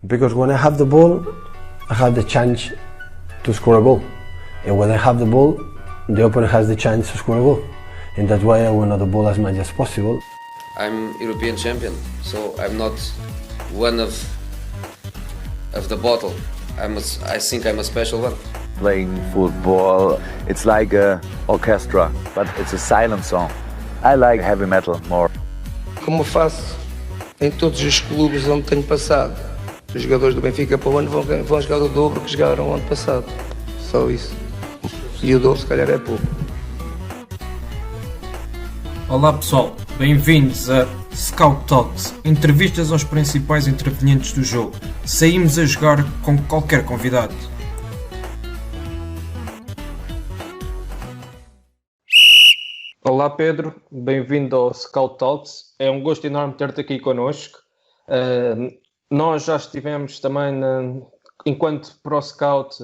Because when I have the ball, I have the chance to score a goal. And when I have the ball, the opponent has the chance to score a goal. And that's why I want the ball as much as possible. I'm European champion, so I'm not one of the bottle. I think I'm a special one. Playing football, it's like an orchestra, but it's a silent song. I like heavy metal more. Como faço em todos os clubes onde tenho passado, os jogadores do Benfica para o ano vão jogar o dobro que jogaram o ano passado. Só isso. E o dobro se calhar é pouco. Olá pessoal, bem-vindos a Scout Talks, entrevistas aos principais intervenientes do jogo. Saímos a jogar com qualquer convidado. Olá Pedro, bem-vindo ao Scout Talks. É um gosto enorme ter-te aqui connosco. Nós já estivemos também, enquanto Pro Scout,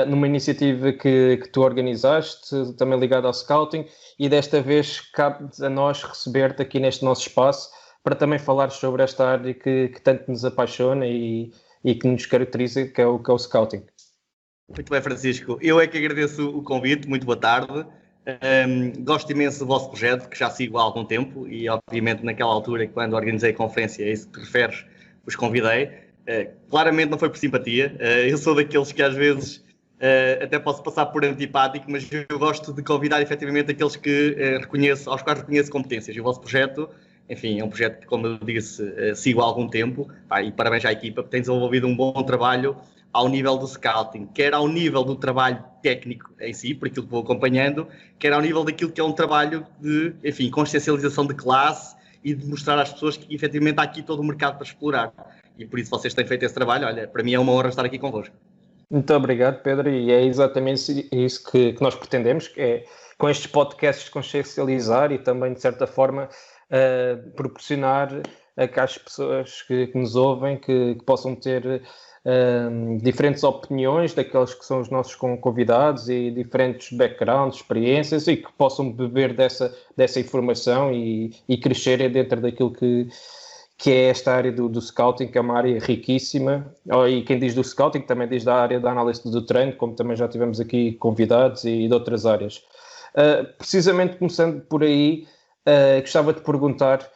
numa iniciativa que tu organizaste, também ligada ao Scouting, e desta vez cabe a nós receber-te aqui neste nosso espaço para também falar sobre esta área que tanto nos apaixona e que nos caracteriza, que é o Scouting. Muito bem, Francisco. Eu é que agradeço o convite, muito boa tarde. Gosto imenso do vosso projeto, que já sigo há algum tempo, e obviamente naquela altura, quando organizei a conferência, a isso que te referes, vos convidei. Claramente não foi por simpatia. Eu sou daqueles que às vezes até posso passar por antipático, mas eu gosto de convidar efetivamente aqueles que aos quais reconheço competências. E o vosso projeto, enfim, é um projeto que, como eu disse, sigo há algum tempo, e parabéns à equipa, porque tem desenvolvido um bom trabalho ao nível do scouting, quer ao nível do trabalho técnico em si, por aquilo que vou acompanhando, quer ao nível daquilo que é um trabalho de, enfim, consciencialização de classe e de mostrar às pessoas que efetivamente há aqui todo o mercado para explorar. E por isso vocês têm feito esse trabalho. Olha, para mim é uma honra estar aqui convosco. Muito obrigado, Pedro, e é exatamente isso que nós pretendemos, que é, com estes podcasts, consciencializar e também, de certa forma, proporcionar a que as pessoas que nos ouvem que possam ter diferentes opiniões daqueles que são os nossos convidados e diferentes backgrounds, experiências, e que possam beber dessa informação e crescerem dentro daquilo que é esta área do scouting, que é uma área riquíssima. E quem diz do scouting também diz da área da análise do treino, como também já tivemos aqui convidados e de outras áreas. Precisamente começando por aí, gostava de perguntar,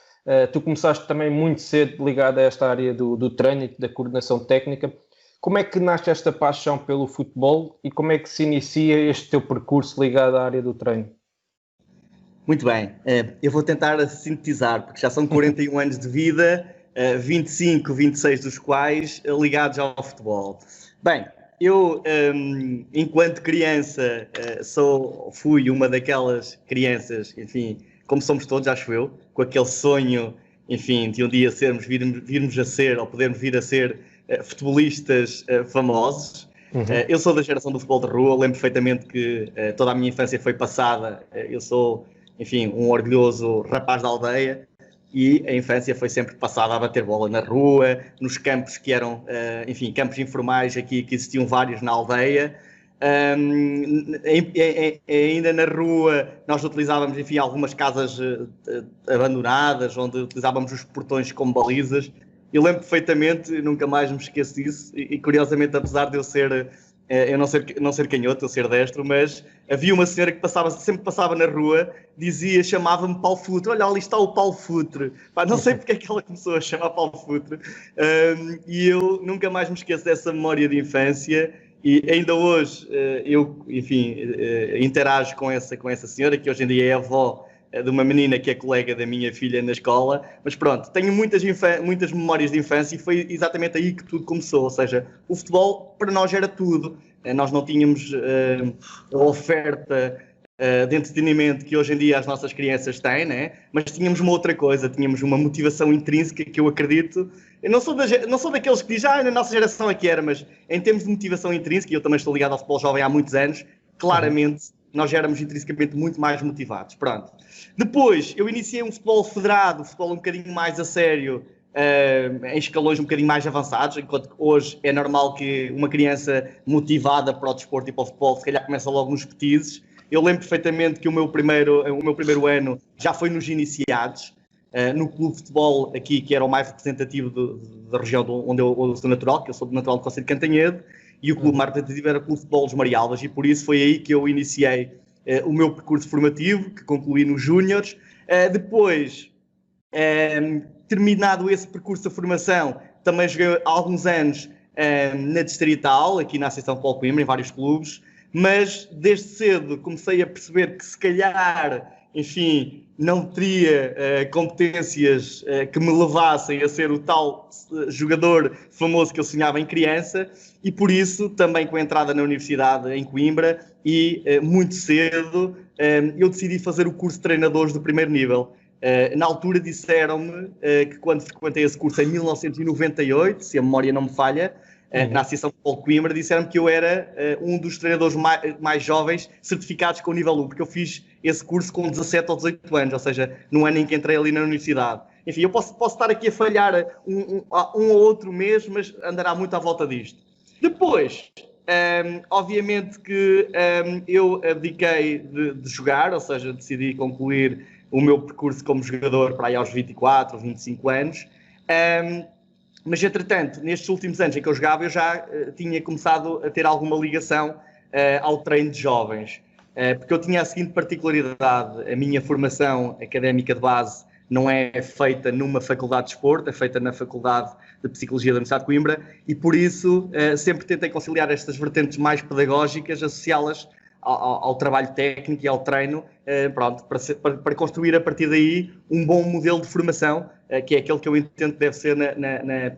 tu começaste também muito cedo ligado a esta área do treino e da coordenação técnica. Como é que nasce esta paixão pelo futebol e como é que se inicia este teu percurso ligado à área do treino? Muito bem, eu vou tentar sintetizar, porque já são 41 anos de vida, 25, 26 dos quais ligados ao futebol. Bem, eu, enquanto criança, fui uma daquelas crianças, enfim, como somos todos, acho eu, com aquele sonho, enfim, de um dia virmos a ser, ou podermos vir a ser futebolistas famosos. Uhum. Eu sou da geração do futebol de rua, lembro perfeitamente que toda a minha infância foi passada, eu sou, enfim, um orgulhoso rapaz da aldeia, e a infância foi sempre passada a bater bola na rua, nos campos que eram, enfim, campos informais aqui, que existiam vários na aldeia. Ainda na rua nós utilizávamos, enfim, algumas casas abandonadas, onde utilizávamos os portões como balizas. Eu lembro perfeitamente, nunca mais me esqueço disso, e curiosamente, apesar de eu não ser canhoto, eu ser destro, mas havia uma senhora que sempre passava na rua, chamava-me Paulo Futre. Olha, ali está o Paulo Futre. Não sei porque é que ela começou a chamar Paulo Futre. E eu nunca mais me esqueço dessa memória de infância, e ainda hoje eu, enfim, interajo com essa senhora, que hoje em dia é avó de uma menina que é colega da minha filha na escola, mas pronto, tenho muitas memórias de infância, e foi exatamente aí que tudo começou. Ou seja, o futebol para nós era tudo. Nós não tínhamos a oferta de entretenimento que hoje em dia as nossas crianças têm, né? Mas tínhamos uma outra coisa, tínhamos uma motivação intrínseca que eu acredito. Eu não sou daqueles que dizem, na nossa geração é que era, mas em termos de motivação intrínseca, e eu também estou ligado ao futebol jovem há muitos anos, claramente nós já éramos intrinsecamente muito mais motivados. Pronto. Depois, eu iniciei um futebol federado, um futebol um bocadinho mais a sério, em escalões um bocadinho mais avançados, enquanto que hoje é normal que uma criança motivada para o desporto e para o futebol, se calhar começa logo nos petizes. Eu lembro perfeitamente que o meu primeiro ano já foi nos iniciados, no clube de futebol aqui, que era o mais representativo da região onde eu sou natural, que eu sou natural do concelho de Cantanhede, e o clube mais representativo era o clube de futebol dos Marialvas, e por isso foi aí que eu iniciei o meu percurso formativo, que concluí nos Júniores. Depois, terminado esse percurso de formação, também joguei há alguns anos na Distrital, aqui na Associação de Futebol Coimbra, em vários clubes, mas desde cedo comecei a perceber que se calhar, enfim, não teria competências que me levassem a ser o tal jogador famoso que eu sonhava em criança, e por isso, também com a entrada na Universidade em Coimbra, e muito cedo, eu decidi fazer o curso de treinadores do primeiro nível. Na altura disseram-me que quando frequentei esse curso em 1998, se a memória não me falha, na Associação de Futebol Coimbra, disseram-me que eu era um dos treinadores mais jovens certificados com o nível 1, porque eu fiz esse curso com 17 ou 18 anos, ou seja, no ano em que entrei ali na universidade. Enfim, eu posso estar aqui a falhar um ou outro mês, mas andará muito à volta disto. Depois, obviamente que eu abdiquei de jogar, ou seja, decidi concluir o meu percurso como jogador para aí aos 24, 25 anos. Mas, entretanto, nestes últimos anos em que eu jogava, eu já tinha começado a ter alguma ligação ao treino de jovens. Porque eu tinha a seguinte particularidade: a minha formação académica de base não é feita numa faculdade de desporto, é feita na Faculdade de Psicologia da Universidade de Coimbra, e por isso sempre tentei conciliar estas vertentes mais pedagógicas, associá-las ao trabalho técnico e ao treino, para construir a partir daí um bom modelo de formação, que é aquele que eu entendo que deve ser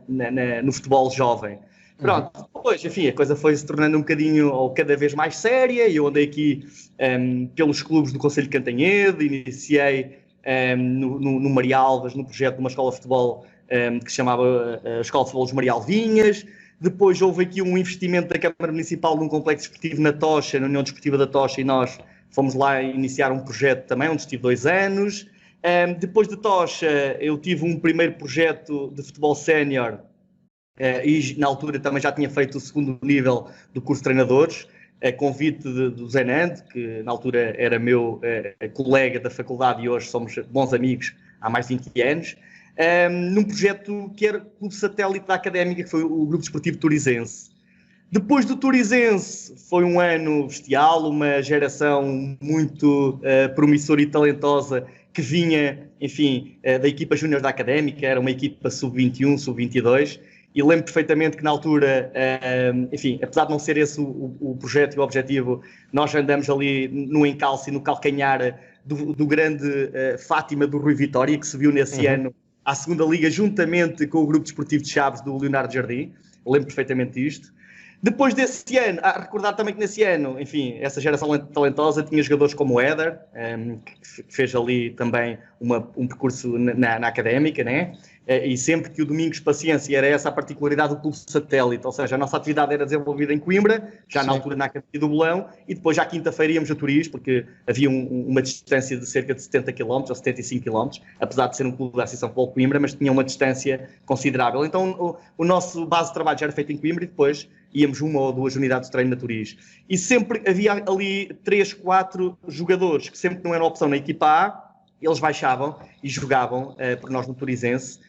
no futebol jovem. Pronto, depois, enfim, a coisa foi se tornando um bocadinho, ou cada vez mais séria, e eu andei aqui pelos clubes do Concelho de Cantanhede, iniciei no Marialvas, no projeto de uma escola de futebol que se chamava a Escola de Futebol dos Marialvinhas. Depois houve aqui um investimento da Câmara Municipal num complexo esportivo na Tocha, na União Desportiva da Tocha, e nós fomos lá iniciar um projeto também, onde estive 2 anos. Depois de Tocha, eu tive um primeiro projeto de futebol sénior, e na altura também já tinha feito o segundo nível do curso de treinadores, a convite do Zé Nando, que na altura era meu colega da faculdade e hoje somos bons amigos há mais de 20 anos. Num projeto que era clube satélite da Académica, que foi o Grupo Desportivo Turizense. Depois do Turizense foi um ano bestial, uma geração muito promissora e talentosa que vinha, enfim, da equipa júnior da Académica, era uma equipa sub-21, sub-22, e lembro perfeitamente que na altura, enfim, apesar de não ser esse o projeto e o objetivo, nós andamos ali no encalço e no calcanhar do grande Fátima do Rui Vitória, que subiu nesse ano à segunda liga, juntamente com o Grupo Desportivo de Chaves do Leonardo Jardim. Eu lembro perfeitamente disto. Depois desse ano, recordar também que nesse ano, enfim, essa geração talentosa tinha jogadores como o Éder, que fez ali também um percurso na Académica, né? E sempre que o Domingos Paciência era essa a particularidade do clube satélite, ou seja, a nossa atividade era desenvolvida em Coimbra, já na altura na Academia do Bolão, e depois já quinta-feira íamos a Turis, porque havia uma distância de cerca de 70 km ou 75 km, apesar de ser um clube da Associação de Futebol Coimbra, mas tinha uma distância considerável. Então o nosso base de trabalho já era feito em Coimbra e depois íamos 1 ou 2 unidades de treino na Turis. E sempre havia ali 3, 4 jogadores que sempre não eram opção na equipa A, eles baixavam e jogavam por nós no Turizense,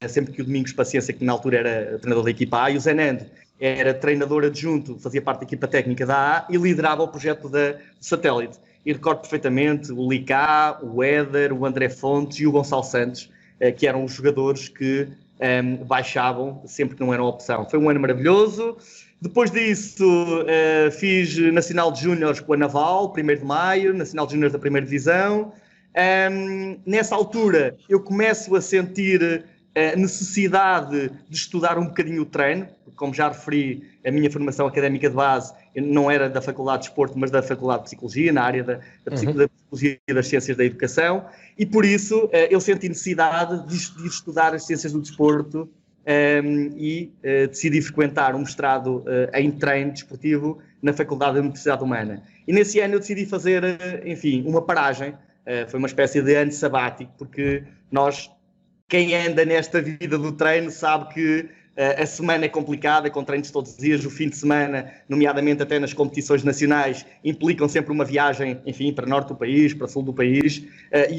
sempre que o Domingos Paciência, que na altura era treinador da equipa A, e o Zé Nando era treinador adjunto, fazia parte da equipa técnica da A e liderava o projeto do satélite. E recordo perfeitamente o Licá, o Éder, o André Fontes e o Gonçalo Santos, que eram os jogadores que baixavam sempre que não eram opção. Foi um ano maravilhoso. Depois disso, fiz Nacional de Júniores com a Naval, 1º de maio, Nacional de Júniores da 1ª Divisão. Nessa altura, eu começo a sentir a necessidade de estudar um bocadinho o treino, porque, como já referi, a minha formação académica de base não era da Faculdade de Desporto, mas da Faculdade de Psicologia, na área da Psicologia e das Ciências da Educação, e por isso eu senti necessidade de estudar as Ciências do Desporto e decidi frequentar um mestrado em treino desportivo na Faculdade da Universidade Humana. E nesse ano eu decidi fazer, enfim, uma paragem, foi uma espécie de ano sabático, porque quem anda nesta vida do treino sabe que a semana é complicada, com treinos todos os dias, o fim de semana, nomeadamente até nas competições nacionais, implicam sempre uma viagem, enfim, para norte do país, para sul do país,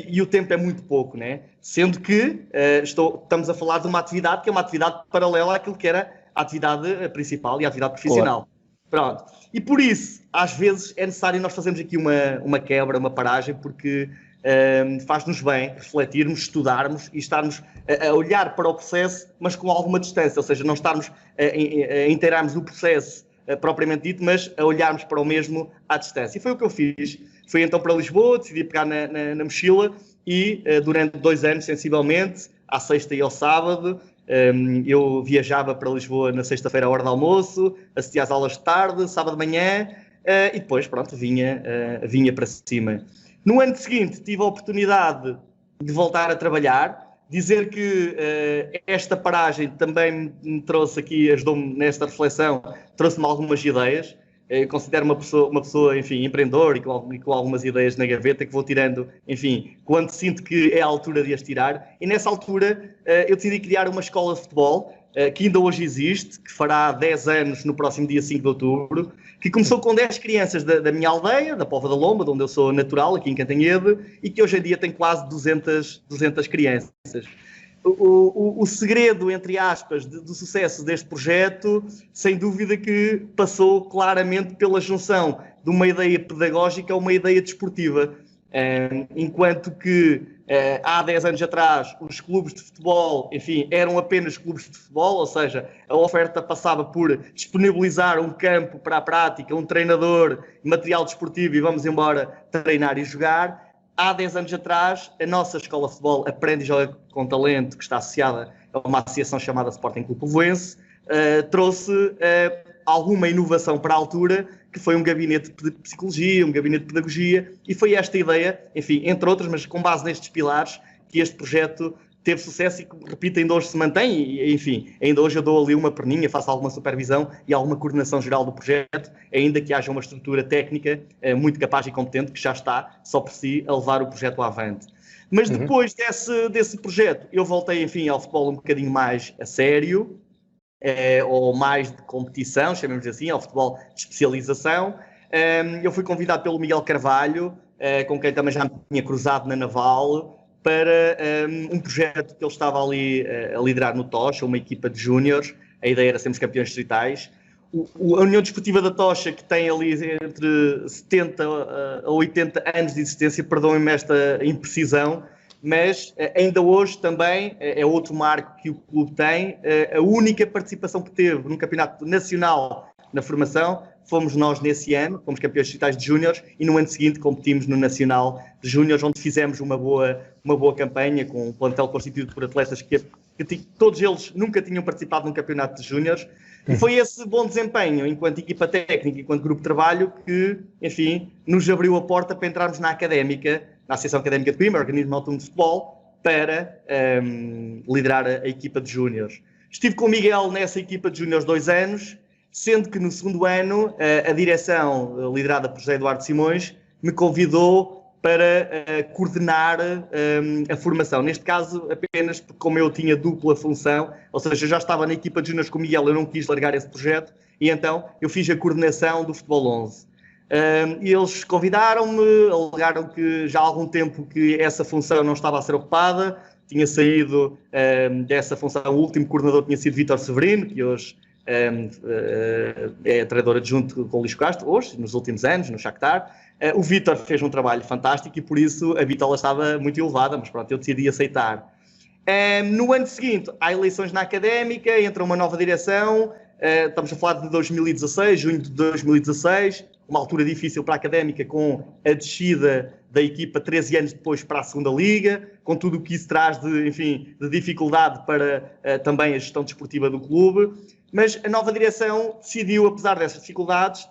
e o tempo é muito pouco, né? Sendo que estamos a falar de uma atividade que é uma atividade paralela àquilo que era a atividade principal e a atividade profissional. Claro. Pronto. E por isso, às vezes, é necessário nós fazermos aqui uma quebra, uma paragem, porque faz-nos bem refletirmos, estudarmos e estarmos a olhar para o processo, mas com alguma distância, ou seja, não estarmos a inteirarmos o processo propriamente dito, mas a olharmos para o mesmo à distância. E foi o que eu fiz. Fui então para Lisboa, decidi pegar na mochila e durante 2 anos, sensivelmente, à sexta e ao sábado, eu viajava para Lisboa na sexta-feira à hora do almoço, assistia às aulas de tarde, sábado de manhã, e depois, pronto, vinha para cima. No ano seguinte tive a oportunidade de voltar a trabalhar, dizer que esta paragem também me trouxe aqui, ajudou-me nesta reflexão, trouxe-me algumas ideias. Eu considero uma pessoa, enfim, empreendedor e com algumas ideias na gaveta que vou tirando, enfim, quando sinto que é a altura de as tirar. E nessa altura eu decidi criar uma escola de futebol, que ainda hoje existe, que fará 10 anos no próximo dia 5 de outubro, que começou com 10 crianças da minha aldeia, da Póvoa da Lomba, de onde eu sou natural, aqui em Cantanhede, e que hoje em dia tem quase 200 crianças. O segredo, entre aspas, do sucesso deste projeto, sem dúvida que passou claramente pela junção de uma ideia pedagógica a uma ideia desportiva. Enquanto que há 10 anos atrás os clubes de futebol, enfim, eram apenas clubes de futebol, ou seja, a oferta passava por disponibilizar um campo para a prática, um treinador, material desportivo e vamos embora treinar e jogar. Há 10 anos atrás, a nossa escola de futebol Aprende e Joga com Talento, que está associada a uma associação chamada Sporting Clube Povoense, trouxe alguma inovação para a altura, que foi um gabinete de psicologia, um gabinete de pedagogia, e foi esta ideia, enfim, entre outras, mas com base nestes pilares, que este projeto teve sucesso e que, repito, ainda hoje se mantém e, enfim, ainda hoje eu dou ali uma perninha, faço alguma supervisão e alguma coordenação geral do projeto, ainda que haja uma estrutura técnica muito capaz e competente que já está, só por si, a levar o projeto avante. Mas depois desse projeto, eu voltei, enfim, ao futebol um bocadinho mais a sério, ou mais de competição, chamemos assim, ao futebol de especialização. Eu fui convidado pelo Miguel Carvalho, com quem também já me tinha cruzado na Naval, para um projeto que ele estava ali a liderar no Tocha, uma equipa de júniores. A ideia era sermos campeões distritais. A União Desportiva da Tocha, que tem ali entre 70 a 80 anos de existência, perdoem-me esta imprecisão, mas ainda hoje também é outro marco que o clube tem. A única participação que teve num campeonato nacional na formação fomos nós nesse ano, fomos campeões distritais de júniores e no ano seguinte competimos no Nacional de Júniores, onde fizemos uma boa campanha com um plantel constituído por atletas que todos eles nunca tinham participado num campeonato de júniores. E foi esse bom desempenho, enquanto equipa técnica, enquanto grupo de trabalho, que, enfim, nos abriu a porta para entrarmos na Académica, na Associação Académica de Coimbra, organismo autónomo de futebol, para liderar a equipa de júniores. Estive com o Miguel nessa equipa de júniores 2 anos, sendo que no segundo ano a direção, liderada por José Eduardo Simões, me convidou para coordenar a formação. Neste caso, apenas porque como eu tinha dupla função, ou seja, eu já estava na equipa de júniores com o Miguel, eu não quis largar esse projeto, e então eu fiz a coordenação do Futebol 11. E eles convidaram-me, alegaram que já há algum tempo que essa função não estava a ser ocupada, tinha saído dessa função, o último coordenador tinha sido Vítor Severino, que hoje é treinador adjunto com o Luís Castro, hoje, nos últimos anos, no Shakhtar. O Vítor fez um trabalho fantástico e por isso a bitola estava muito elevada, mas pronto, eu decidi aceitar. No ano seguinte, há eleições na Académica, entra uma nova direção, estamos a falar de 2016, junho de 2016, uma altura difícil para a Académica, com a descida da equipa 13 anos depois para a segunda Liga, com tudo o que isso traz de dificuldade para também a gestão desportiva do clube. Mas a nova direção decidiu, apesar dessas dificuldades,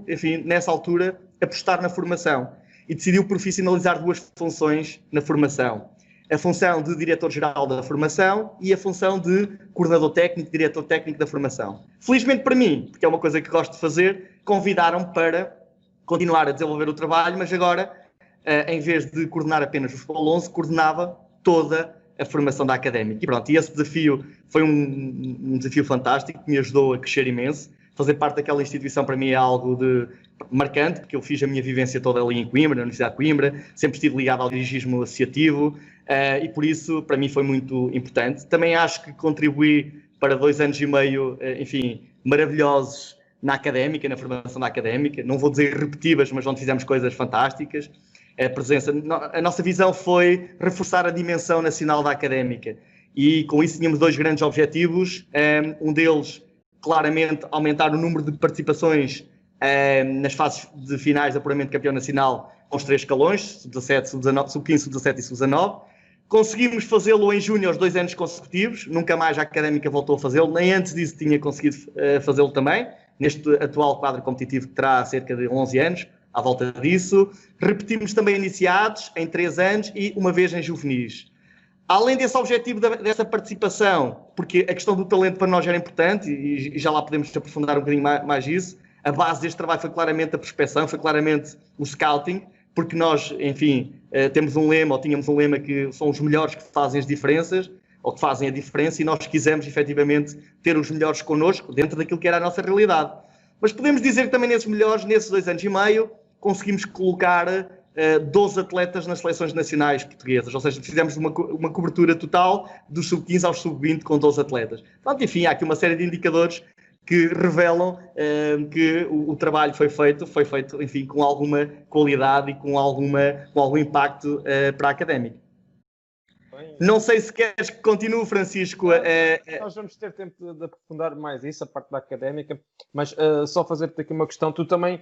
enfim, nessa altura, apostar na formação e decidiu profissionalizar 2 funções na formação. A função de diretor-geral da formação e a função de coordenador técnico, diretor técnico da formação. Felizmente para mim, porque é uma coisa que gosto de fazer, convidaram-me para continuar a desenvolver o trabalho, mas agora, em vez de coordenar apenas o Futebol 11, coordenava toda a formação da Académica. E pronto, e esse desafio foi um desafio fantástico, que me ajudou a crescer imenso. Fazer parte daquela instituição para mim é algo de marcante, porque eu fiz a minha vivência toda ali em Coimbra, na Universidade de Coimbra, sempre estive ligado ao dirigismo associativo, e por isso para mim foi muito importante. Também acho que contribuí para 2 anos e meio, enfim, maravilhosos na Académica, na formação da Académica, não vou dizer irrepetíveis, mas onde fizemos coisas fantásticas. A nossa visão foi reforçar a dimensão nacional da Académica, e com isso tínhamos 2 grandes objetivos, um deles claramente aumentar o número de participações nas fases de finais de apuramento de campeão nacional com os 3 escalões, sub-17, sub-19, sub-15, sub-17 e sub-19. Conseguimos fazê-lo em junho aos 2 anos consecutivos, nunca mais a Académica voltou a fazê-lo, nem antes disso tinha conseguido fazê-lo também, neste atual quadro competitivo que terá cerca de 11 anos, à volta disso. Repetimos também iniciados em 3 anos e uma vez em juvenis. Além desse objetivo dessa participação, porque a questão do talento para nós era importante, e já lá podemos aprofundar um bocadinho mais isso, a base deste trabalho foi claramente a prospecção, foi claramente o scouting, porque nós, enfim, temos um lema, ou tínhamos um lema, que são os melhores que fazem as diferenças, ou que fazem a diferença, e nós quisemos efetivamente ter os melhores connosco, dentro daquilo que era a nossa realidade. Mas podemos dizer que também nesses melhores, nesses 2 anos e meio, conseguimos colocar 12 atletas nas seleções nacionais portuguesas, ou seja, fizemos uma cobertura total dos sub-15 aos sub-20 com 12 atletas. Portanto, enfim, há aqui uma série de indicadores que revelam que o trabalho foi feito, enfim, com alguma qualidade e com algum impacto para a Académica. Não sei se queres que continue, Francisco. Nós vamos ter tempo de aprofundar mais isso, a parte da Académica, mas só fazer-te aqui uma questão. Tu também,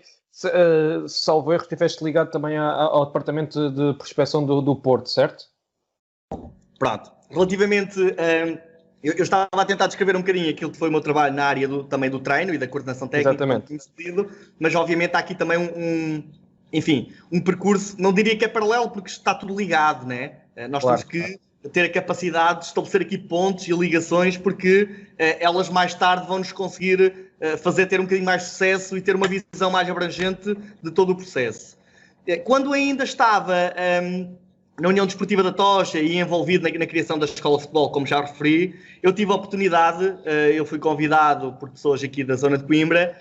salvo erro, estiveste ligado também ao departamento de prospecção do Porto, certo? Pronto. Relativamente... Eu estava a tentar descrever um bocadinho aquilo que foi o meu trabalho na área também do treino e da coordenação técnica. Exatamente. Mas obviamente há aqui também um percurso, não diria que é paralelo, porque está tudo ligado, né? Nós temos que ter a capacidade de estabelecer aqui pontos e ligações, porque elas mais tarde vão nos conseguir fazer ter um bocadinho mais de sucesso e ter uma visão mais abrangente de todo o processo. Quando ainda estava na União Desportiva da Tocha e envolvido na criação da Escola de Futebol, como já referi, eu tive a oportunidade, eu fui convidado por pessoas aqui da zona de Coimbra,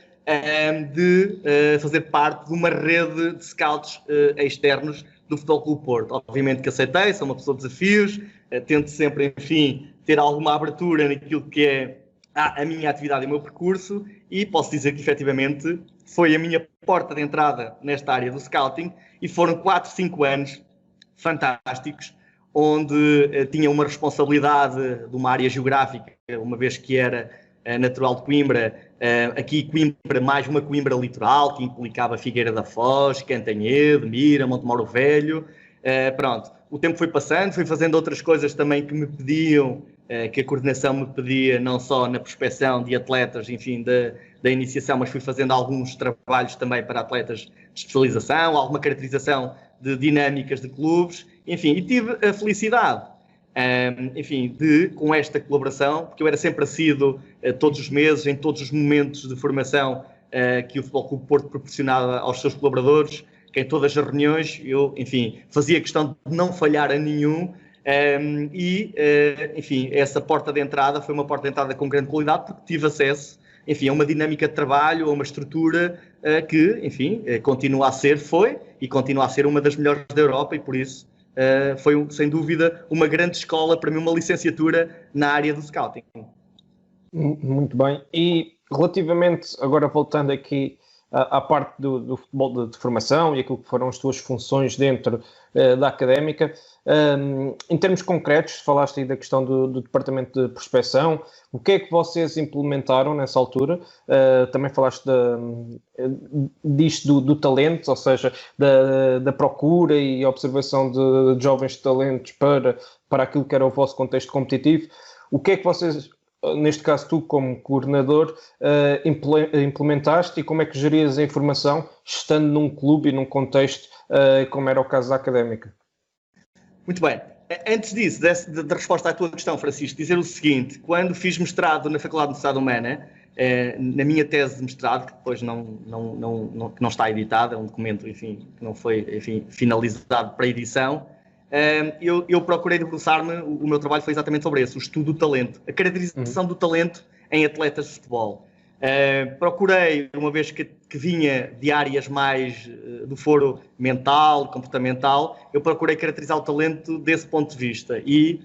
de fazer parte de uma rede de scouts externos do Futebol Clube Porto. Obviamente que aceitei, sou uma pessoa de desafios, tento sempre, enfim, ter alguma abertura naquilo que é a minha atividade e o meu percurso, e posso dizer que efetivamente foi a minha porta de entrada nesta área do scouting, e foram 4, 5 anos fantásticos, onde tinha uma responsabilidade de uma área geográfica, uma vez que era natural de Coimbra, aqui Coimbra, mais uma Coimbra litoral, que implicava Figueira da Foz, Cantanhede, Mira, Montemoro Velho. Pronto, o tempo foi passando, fui fazendo outras coisas também que me pediam, que a coordenação me pedia, não só na prospecção de atletas, enfim, da iniciação, mas fui fazendo alguns trabalhos também para atletas de especialização, alguma caracterização de dinâmicas de clubes, enfim, e tive a felicidade, enfim, com esta colaboração, porque eu era sempre assíduo todos os meses, em todos os momentos de formação que o Futebol Clube Porto proporcionava aos seus colaboradores, que em todas as reuniões eu, enfim, fazia questão de não falhar a nenhum, enfim, essa porta de entrada foi uma porta de entrada com grande qualidade, porque tive acesso, enfim, a uma dinâmica de trabalho, a uma estrutura que, enfim, continua a ser uma das melhores da Europa, e por isso foi, sem dúvida, uma grande escola para mim, uma licenciatura na área do scouting. Muito bem. E relativamente, agora voltando aqui à parte do futebol de formação e aquilo que foram as tuas funções dentro da Académica, em termos concretos, falaste aí da questão do departamento de prospecção, o que é que vocês implementaram nessa altura? Também falaste disto do talento, ou seja, da procura e observação de jovens talentos para aquilo que era o vosso contexto competitivo. O que é que vocês, neste caso tu como coordenador, implementaste, e como é que gerias a informação estando num clube e num contexto como era o caso da Académica? Muito bem. Antes disso, da resposta à tua questão, Francisco, dizer o seguinte: quando fiz mestrado na Faculdade de Universidade Humana, na minha tese de mestrado, que depois não está editada, é um documento, enfim, que não foi, enfim, finalizado para edição, eu procurei debruçar-me, o meu trabalho foi exatamente sobre esse, o estudo do talento, a caracterização do talento em atletas de futebol. Procurei, uma vez que vinha de áreas mais do foro mental, comportamental, eu procurei caracterizar o talento desse ponto de vista e,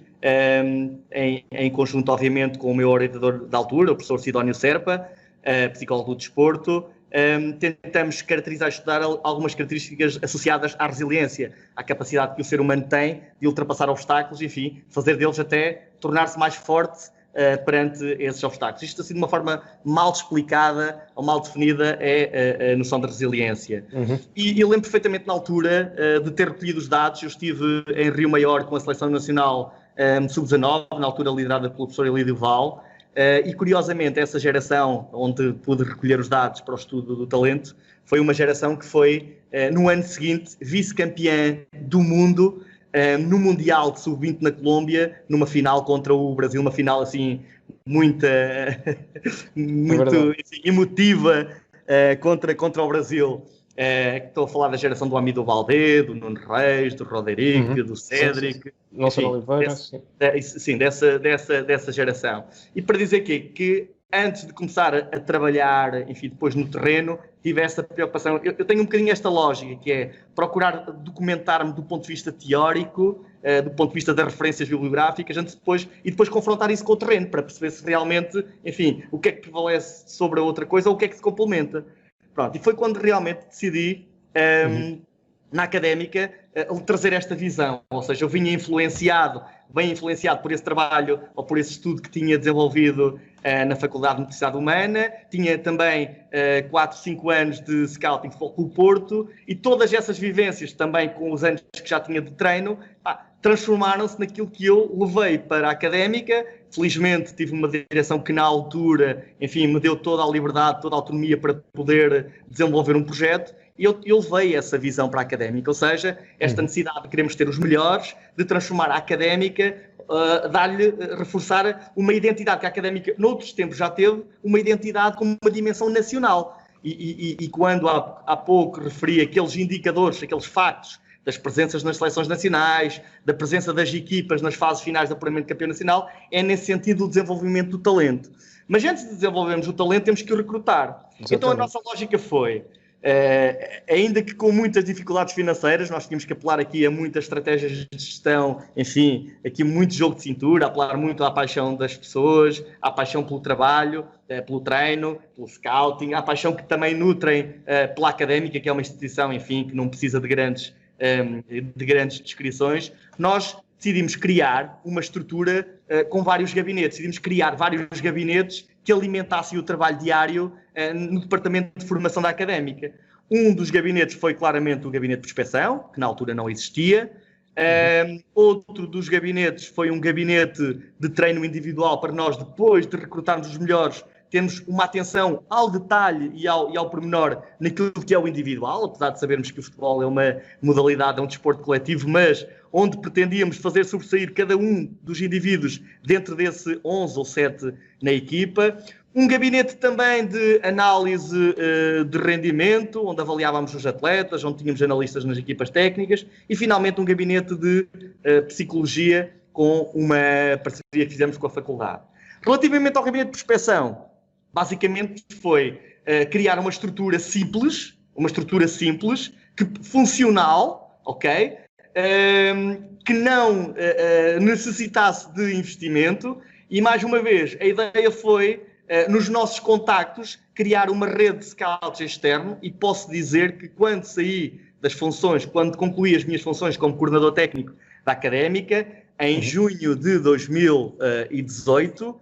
em conjunto, obviamente, com o meu orientador da altura, o professor Sidónio Serpa, psicólogo do desporto, tentamos caracterizar e estudar algumas características associadas à resiliência, à capacidade que o ser humano tem de ultrapassar obstáculos, enfim, fazer deles até tornar-se mais forte perante esses obstáculos. Isto, assim, de uma forma mal explicada ou mal definida, é a noção de resiliência. E eu lembro perfeitamente, na altura, de ter recolhido os dados. Eu estive em Rio Maior com a Seleção Nacional Sub-19, na altura liderada pelo professor Elídio Val, e, curiosamente, essa geração onde pude recolher os dados para o estudo do talento foi uma geração que foi, no ano seguinte, vice-campeã do mundo no Mundial de Sub-20 na Colômbia, numa final contra o Brasil, uma final assim muito enfim, emotiva contra o Brasil. Estou a falar da geração do Amido Valdé, do Nuno Reis, do Roderick, do Cédric. Nelson Oliveira. Sim, dessa geração. E para dizer que antes de começar a trabalhar, enfim, depois no terreno, tive essa preocupação. Eu tenho um bocadinho esta lógica, que é procurar documentar-me do ponto de vista teórico, do ponto de vista das referências bibliográficas, e depois confrontar isso com o terreno, para perceber se realmente, enfim, o que é que prevalece sobre a outra coisa ou o que é que se complementa. Pronto, e foi quando realmente decidi, na Académica, trazer esta visão. Ou seja, eu vinha bem influenciado por esse trabalho ou por esse estudo que tinha desenvolvido na Faculdade de Motricidade Humana. Tinha também 4, 5 anos de scouting de Futebol Clube Porto, e todas essas vivências, também com os anos que já tinha de treino, transformaram-se naquilo que eu levei para a Académica. Felizmente tive uma direção que, na altura, enfim, me deu toda a liberdade, toda a autonomia para poder desenvolver um projeto, e eu levei essa visão para a Académica, ou seja, esta necessidade de queremos ter os melhores, de transformar a Académica, reforçar uma identidade que a Académica, noutros tempos, já teve, uma identidade com uma dimensão nacional. E quando há pouco referi aqueles indicadores, aqueles factos, das presenças nas seleções nacionais, da presença das equipas nas fases finais do apuramento de campeão nacional, é nesse sentido o desenvolvimento do talento. Mas antes de desenvolvermos o talento, temos que o recrutar. Exatamente. Então a nossa lógica foi, ainda que com muitas dificuldades financeiras, nós tínhamos que apelar aqui a muitas estratégias de gestão, enfim, aqui muito jogo de cintura, apelar muito à paixão das pessoas, à paixão pelo trabalho, pelo treino, pelo scouting, à paixão que também nutrem pela Académica, que é uma instituição, enfim, que não precisa de grandes descrições. Nós decidimos criar uma estrutura com vários gabinetes. Decidimos criar vários gabinetes que alimentassem o trabalho diário no departamento de formação da Académica. Um dos gabinetes foi claramente o gabinete de prospeção, que na altura não existia. Outro dos gabinetes foi um gabinete de treino individual, para nós, depois de recrutarmos os melhores, temos uma atenção ao detalhe e ao pormenor naquilo que é o individual, apesar de sabermos que o futebol é uma modalidade, é um desporto coletivo, mas onde pretendíamos fazer sobressair cada um dos indivíduos dentro desse 11 ou 7 na equipa. Um gabinete também de análise de rendimento, onde avaliávamos os atletas, onde tínhamos analistas nas equipas técnicas, e finalmente um gabinete de psicologia, com uma parceria que fizemos com a faculdade. Relativamente ao gabinete de prospeção, basicamente foi criar uma estrutura simples, funcional, ok? Que não necessitasse de investimento, e mais uma vez a ideia foi, nos nossos contactos, criar uma rede de scouts externo, e posso dizer que quando saí das funções, quando concluí as minhas funções como coordenador técnico da Académica, em junho de 2018,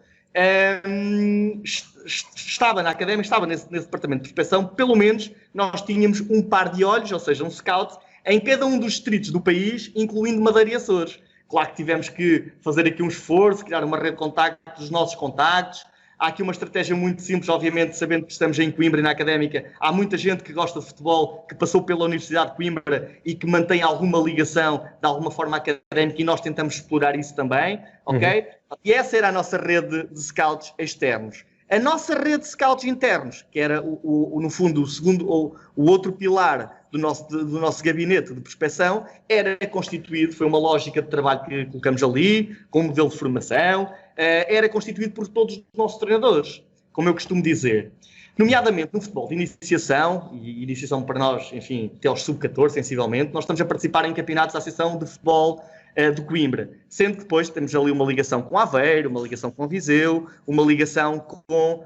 estava na Académica, estava nesse departamento de prospeção. Pelo menos nós tínhamos um par de olhos, ou seja, um scout, em cada um dos distritos do país, incluindo Madeira e Açores. Claro que tivemos que fazer aqui um esforço, criar uma rede de contactos dos nossos contactos. Há aqui uma estratégia muito simples, obviamente, sabendo que estamos em Coimbra e na Académica. Há muita gente que gosta de futebol, que passou pela Universidade de Coimbra e que mantém alguma ligação, de alguma forma, académica, e nós tentamos explorar isso também, ok? E essa era a nossa rede de scouts externos. A nossa rede de scouts internos, que era, no fundo, o segundo ou o outro pilar do nosso gabinete de prospecção, era constituído, foi uma lógica de trabalho que colocamos ali, com um modelo de formação, era constituído por todos os nossos treinadores, como eu costumo dizer. Nomeadamente no futebol de iniciação, e iniciação para nós, enfim, até aos sub-14, sensivelmente, nós estamos a participar em campeonatos da Associação de Futebol do Coimbra, sendo que depois temos ali uma ligação com Aveiro, uma ligação com Viseu, uma ligação com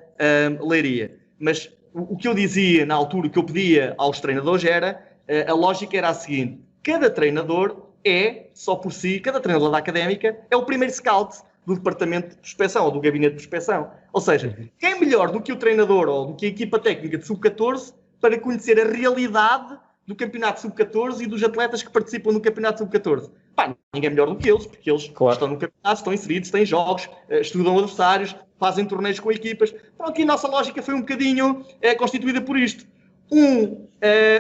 Leiria. Mas o que eu dizia na altura, o que eu pedia aos treinadores era, a lógica era a seguinte: cada treinador é, só por si, cada treinador da Académica é o primeiro scout do departamento de prospeção ou do gabinete de prospeção. Ou seja, quem é melhor do que o treinador ou do que a equipa técnica de sub-14 para conhecer a realidade do campeonato sub-14 e dos atletas que participam no campeonato sub-14? Pá, ninguém é melhor do que eles, porque eles estão no campeonato, estão inseridos, têm jogos, estudam adversários, fazem torneios com equipas. Pronto, e a nossa lógica foi um bocadinho constituída por isto.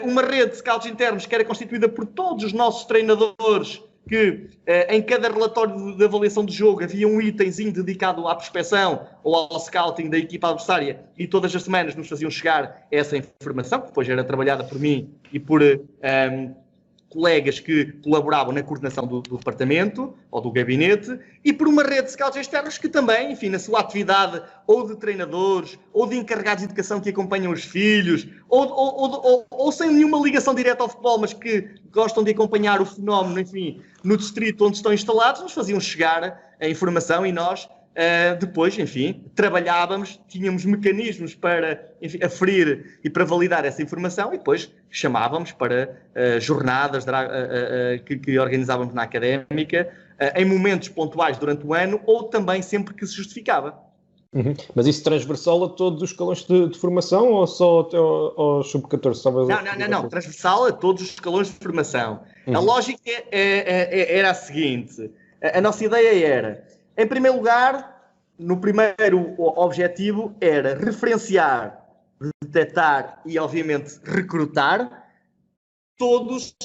Uma rede de scouts internos que era constituída por todos os nossos treinadores, que em cada relatório de avaliação de jogo havia um itemzinho dedicado à prospeção ou ao scouting da equipa adversária, e todas as semanas nos faziam chegar essa informação, que depois era trabalhada por mim e por colegas que colaboravam na coordenação do departamento ou do gabinete, e por uma rede de scouts externos que também, enfim, na sua atividade ou de treinadores ou de encarregados de educação que acompanham os filhos, ou sem nenhuma ligação direta ao futebol, mas que gostam de acompanhar o fenómeno, enfim, no distrito onde estão instalados, nos faziam chegar a informação, e nós depois, enfim, trabalhávamos, tínhamos mecanismos para, enfim, aferir e para validar essa informação, e depois chamávamos para jornadas que organizávamos na Académica, em momentos pontuais durante o ano, ou também sempre que se justificava. Mas isso transversal a todos os escalões de formação, ou só até aos sub-14? Não, transversal a todos os escalões de formação. A lógica era a seguinte: a nossa ideia era, em primeiro lugar, no primeiro objetivo, era referenciar, detectar e, obviamente, recrutar todos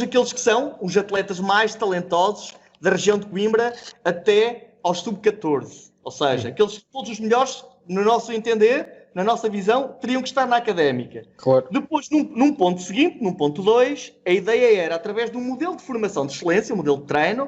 aqueles que são os atletas mais talentosos da região de Coimbra até aos sub-14. Ou seja, todos os melhores, no nosso entender, na nossa visão, teriam que estar na Académica. Claro. Depois, num ponto seguinte, num ponto 2, a ideia era, através de um modelo de formação de excelência, um modelo de treino,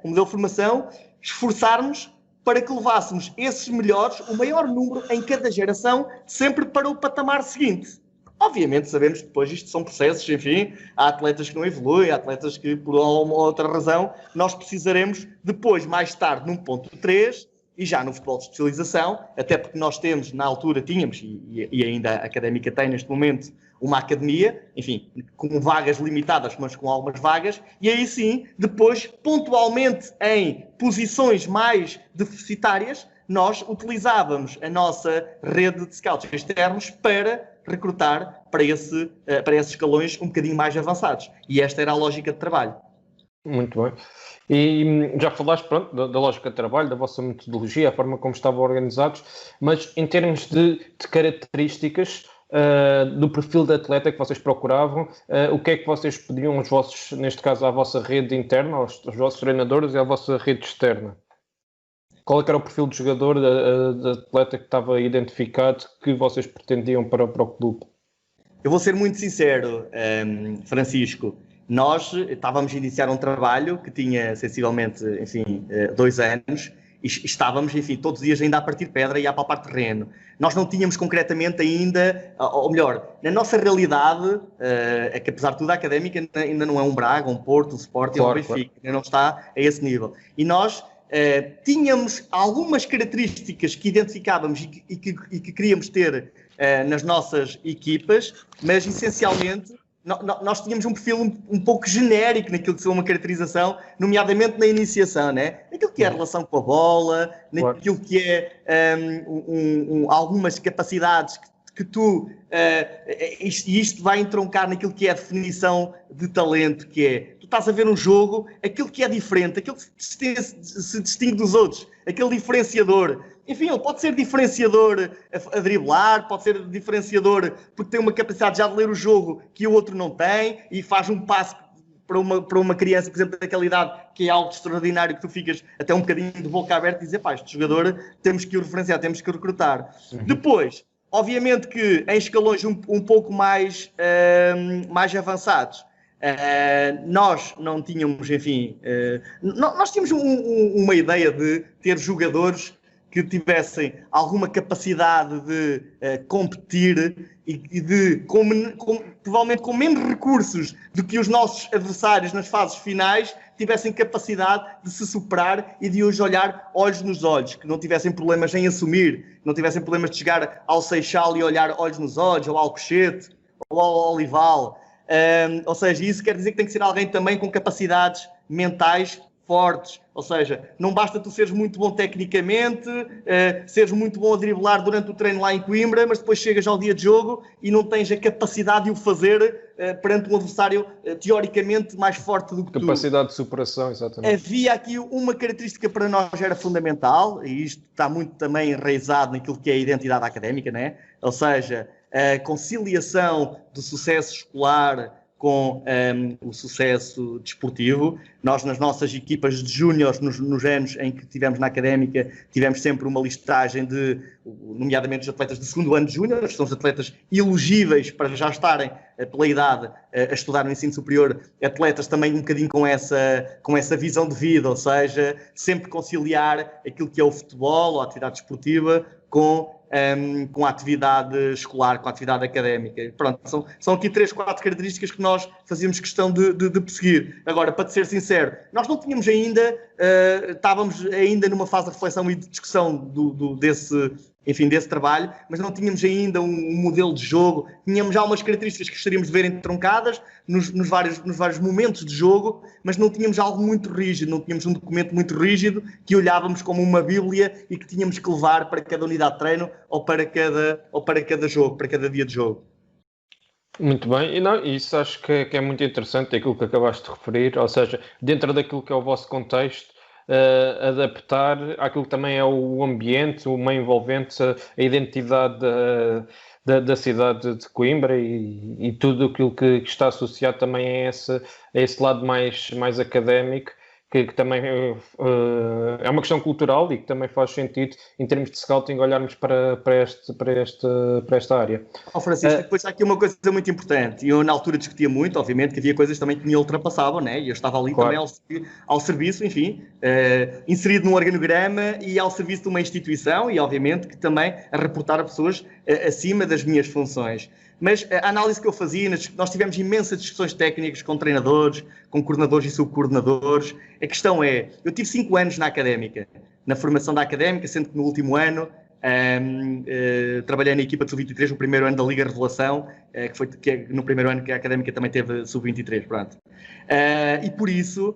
um modelo de formação, esforçarmos para que levássemos esses melhores, o maior número em cada geração, sempre para o patamar seguinte. Obviamente sabemos que depois isto são processos, enfim, há atletas que não evoluem, há atletas que, por uma outra razão, nós precisaremos depois, mais tarde, num ponto 3, e já no futebol de especialização, até porque nós temos, na altura tínhamos, e ainda a Académica tem neste momento, uma academia, enfim, com vagas limitadas, mas com algumas vagas, e aí sim, depois, pontualmente, em posições mais deficitárias, nós utilizávamos a nossa rede de scouts externos para recrutar para esses escalões um bocadinho mais avançados. E esta era a lógica de trabalho. Muito bem. E já falaste, pronto, da lógica de trabalho, da vossa metodologia, a forma como estavam organizados, mas em termos de características do perfil de atleta que vocês procuravam, o que é que vocês pediam aos vossos, neste caso à vossa rede interna, aos vossos treinadores e à vossa rede externa? Qual é que era o perfil de jogador, de atleta que estava identificado, que vocês pretendiam para o clube? Eu vou ser muito sincero, Francisco. Nós estávamos a iniciar um trabalho que tinha sensivelmente, enfim, 2 anos, e estávamos, enfim, todos os dias ainda a partir pedra e a palpar terreno. Nós não tínhamos concretamente ainda, ou melhor, na nossa realidade, é que apesar de tudo a Académica ainda não é um Braga, um Porto, um Sporting, um Benfica, ainda não está a esse nível. E nós tínhamos algumas características que identificávamos e que queríamos ter nas nossas equipas, mas essencialmente nós tínhamos um perfil um pouco genérico naquilo que foi uma caracterização, nomeadamente na iniciação, né? Naquilo que é a relação com a bola, naquilo que é algumas capacidades que tu... isto vai entroncar naquilo que é a definição de talento, que é... Tu estás a ver um jogo, aquilo que é diferente, aquilo que se distingue dos outros, aquele diferenciador. Enfim, ele pode ser diferenciador a driblar, pode ser diferenciador porque tem uma capacidade já de ler o jogo que o outro não tem e faz um passe para uma criança, por exemplo, daquela idade, que é algo extraordinário, que tu ficas até um bocadinho de boca aberta e dizer, pá, este jogador temos que o referenciar, temos que o recrutar. Depois, obviamente que em escalões um pouco mais avançados, nós não tínhamos, enfim, nós tínhamos uma ideia de ter jogadores que tivessem alguma capacidade de competir e de, provavelmente com menos recursos do que os nossos adversários nas fases finais, tivessem capacidade de se superar e de hoje olhar olhos nos olhos, que não tivessem problemas em assumir, não tivessem problemas de chegar ao Seixal e olhar olhos nos olhos, ou ao Alcochete, ou ao Olival. Ou seja, isso quer dizer que tem que ser alguém também com capacidades mentais fortes, ou seja, não basta tu seres muito bom tecnicamente, seres muito bom a driblar durante o treino lá em Coimbra, mas depois chegas ao dia de jogo e não tens a capacidade de o fazer perante um adversário teoricamente mais forte do que tu. Capacidade de superação, exatamente. Havia aqui uma característica para nós era fundamental, e isto está muito também enraizado naquilo que é a identidade académica, né? Ou seja, a conciliação do sucesso escolar com o sucesso desportivo. Nós, nas nossas equipas de júniores, nos anos em que estivemos na Académica, tivemos sempre uma listagem de, nomeadamente, os atletas de segundo ano de júniores, que são os atletas elegíveis para já estarem, pela idade, a estudar no ensino superior, atletas também um bocadinho com essa visão de vida, ou seja, sempre conciliar aquilo que é o futebol, ou a atividade desportiva, com a atividade escolar, com a atividade académica. Pronto, são aqui 3, 4 características que nós fazíamos questão de perseguir. Agora, para te ser sincero, nós não tínhamos ainda, estávamos ainda numa fase de reflexão e de discussão desse trabalho, mas não tínhamos ainda um modelo de jogo, tínhamos já umas características que gostaríamos de ver entroncadas nos vários momentos de jogo, mas não tínhamos algo muito rígido, não tínhamos um documento muito rígido que olhávamos como uma bíblia e que tínhamos que levar para cada unidade de treino ou para cada jogo, para cada dia de jogo. Muito bem, e não, isso acho que é muito interessante, aquilo que acabaste de referir, ou seja, dentro daquilo que é o vosso contexto, adaptar àquilo que também é o ambiente, o meio envolvente, a identidade da cidade de Coimbra e tudo aquilo que está associado também a esse lado mais académico, que também é uma questão cultural e que também faz sentido em termos de scouting olharmos para esta área. Francisco, depois há aqui uma coisa muito importante, e eu na altura discutia muito, obviamente, que havia coisas também que me ultrapassavam, né? E eu estava ali também ao serviço, enfim, inserido num organograma e ao serviço de uma instituição e, obviamente, que também a reportar a pessoas acima das minhas funções. Mas a análise que eu fazia, nós tivemos imensas discussões técnicas com treinadores, com coordenadores e subcoordenadores. A questão é, eu tive 5 anos na Académica, na formação da Académica, sendo que no último ano trabalhei na equipa de Sub-23, no primeiro ano da Liga Revelação, que é no primeiro ano que a Académica também teve Sub-23, pronto. E por isso,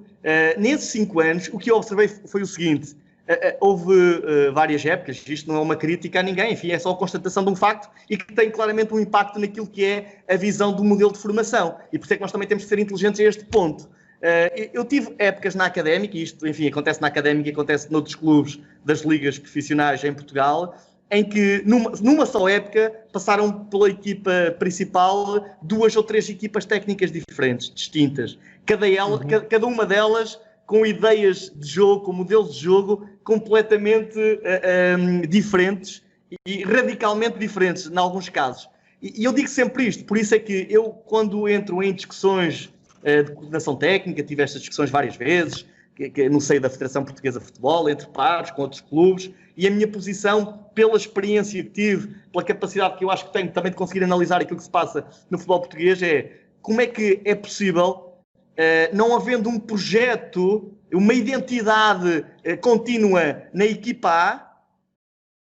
nesses 5 anos, o que eu observei foi o seguinte: houve várias épocas, isto não é uma crítica a ninguém, enfim, é só a constatação de um facto e que tem claramente um impacto naquilo que é a visão do modelo de formação. E por isso é que nós também temos que ser inteligentes a este ponto. Eu tive épocas na Académica, e isto, enfim, acontece na Académica e acontece noutros clubes das ligas profissionais em Portugal, em que numa só época passaram pela equipa principal 2 ou 3 equipas técnicas diferentes, distintas. Cada uma delas com ideias de jogo, com modelos de jogo completamente diferentes e radicalmente diferentes, em alguns casos. E eu digo sempre isto, por isso é que eu, quando entro em discussões de coordenação técnica, tive estas discussões várias vezes, no seio da Federação Portuguesa de Futebol, entre pares, com outros clubes, e a minha posição, pela experiência que tive, pela capacidade que eu acho que tenho também de conseguir analisar aquilo que se passa no futebol português, é como é que é possível, não havendo um projeto, uma identidade contínua na equipa A,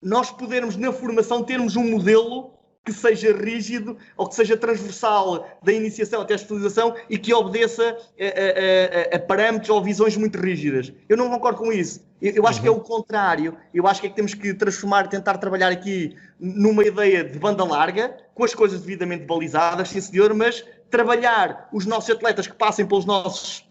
nós podermos, na formação, termos um modelo que seja rígido ou que seja transversal da iniciação até a especialização e que obedeça a parâmetros ou visões muito rígidas. Eu não concordo com isso. Eu acho que é o contrário. Eu acho que é que temos que tentar trabalhar aqui numa ideia de banda larga, com as coisas devidamente balizadas, sim senhor, mas trabalhar os nossos atletas que passem pelos nossos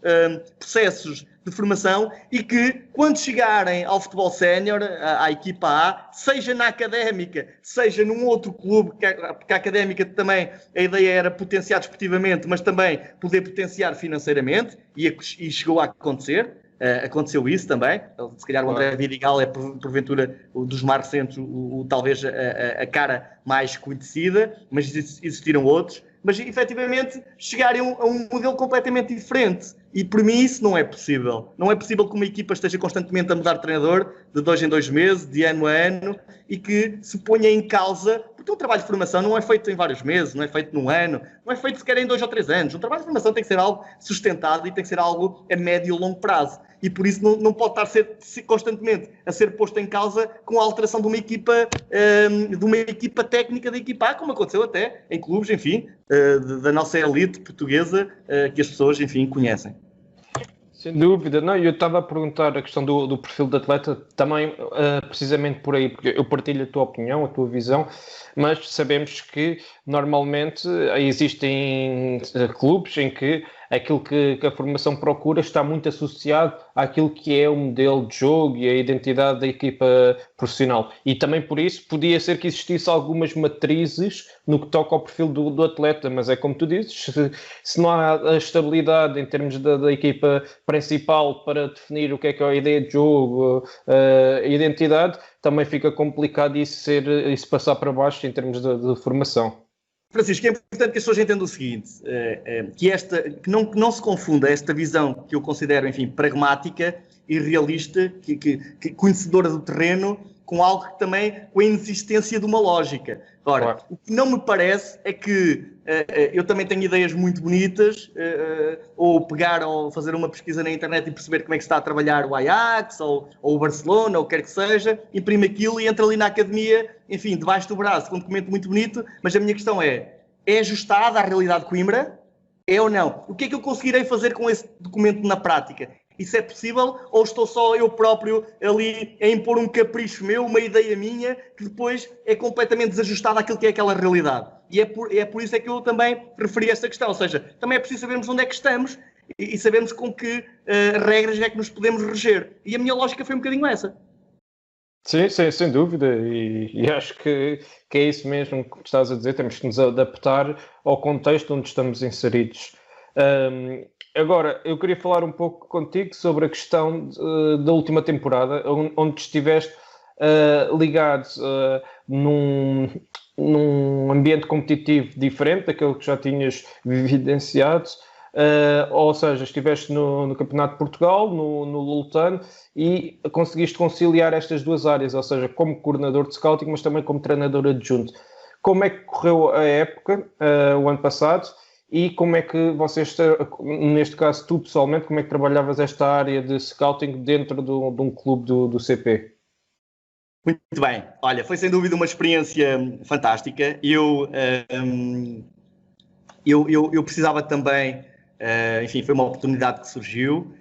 processos de formação e que, quando chegarem ao futebol sénior, à equipa A, seja na Académica, seja num outro clube, porque a Académica também, a ideia era potenciar desportivamente, mas também poder potenciar financeiramente, e chegou a acontecer. Aconteceu isso também. Se calhar o André Vidigal é, porventura, dos mais recentes, talvez a cara mais conhecida, mas existiram outros. Mas, efetivamente, chegarem a um modelo completamente diferente. E, por mim, isso não é possível. Não é possível que uma equipa esteja constantemente a mudar de treinador, de 2 em 2 meses, de ano a ano, e que se ponha em causa... Porque um trabalho de formação não é feito em vários meses, não é feito num ano, não é feito sequer em 2 ou 3 anos. Um trabalho de formação tem que ser algo sustentado e tem que ser algo a médio e longo prazo. E por isso não pode estar constantemente a ser posto em causa com a alteração de uma equipa técnica da equipa A, como aconteceu até em clubes, enfim, da nossa elite portuguesa, que as pessoas, enfim, conhecem. Sem dúvida. Não, eu estava a perguntar a questão do perfil de atleta também precisamente por aí, porque eu partilho a tua opinião, a tua visão, mas sabemos que normalmente existem clubes em que aquilo que a formação procura está muito associado àquilo que é o modelo de jogo e a identidade da equipa profissional. E também por isso podia ser que existisse algumas matrizes no que toca ao perfil do atleta, mas é como tu dizes, se não há a estabilidade em termos da equipa principal para definir o que é a ideia de jogo, a identidade, também fica complicado isso passar para baixo em termos de formação. Francisco, é importante que as pessoas entendam o seguinte, que não se confunda esta visão que eu considero, enfim, pragmática e realista, que conhecedora do terreno, com algo que também, com a inexistência de uma lógica. Ora, claro. O que não me parece é que eu também tenho ideias muito bonitas, ou pegar ou fazer uma pesquisa na internet e perceber como é que se está a trabalhar o Ajax, ou o Barcelona, ou o que quer que seja, imprime aquilo e entra ali na academia, enfim, debaixo do braço, com um documento muito bonito, mas a minha questão é ajustada à realidade de Coimbra? É ou não? O que é que eu conseguirei fazer com esse documento na prática? Isso é possível ou estou só eu próprio ali a impor um capricho meu, uma ideia minha, que depois é completamente desajustada àquilo que é aquela realidade? E é por isso é que eu também referi esta questão. Ou seja, também é preciso sabermos onde é que estamos e sabermos com que regras é que nos podemos reger. E a minha lógica foi um bocadinho essa. Sim, sem dúvida. E acho que é isso mesmo que estás a dizer. Temos que nos adaptar ao contexto onde estamos inseridos. Agora, eu queria falar um pouco contigo sobre a questão da última temporada, onde estiveste ligado num ambiente competitivo diferente daquele que já tinhas vivenciado, ou seja, estiveste no Campeonato de Portugal, no Lutano, e conseguiste conciliar estas duas áreas, ou seja, como coordenador de scouting, mas também como treinador adjunto. Como é que correu a época, o ano passado? E como é que vocês, neste caso tu pessoalmente, como é que trabalhavas esta área de scouting dentro de um clube do CP? Muito bem. Olha, foi sem dúvida uma experiência fantástica. Eu precisava também, enfim, foi uma oportunidade que surgiu.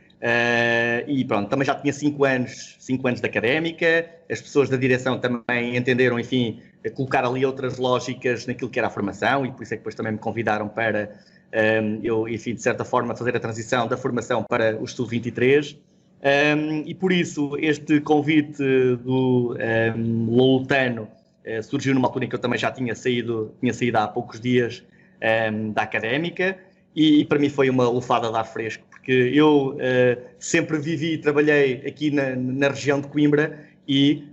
E pronto, também já tinha 5 anos de académica, as pessoas da direção também entenderam, enfim, colocar ali outras lógicas naquilo que era a formação e por isso é que depois também me convidaram para eu, enfim, de certa forma fazer a transição da formação para o Sub-23 e por isso este convite do Lutano surgiu numa altura em que eu também já tinha saído há poucos dias da académica e para mim foi uma lufada de ar fresco. Porque eu sempre vivi e trabalhei aqui na região de Coimbra e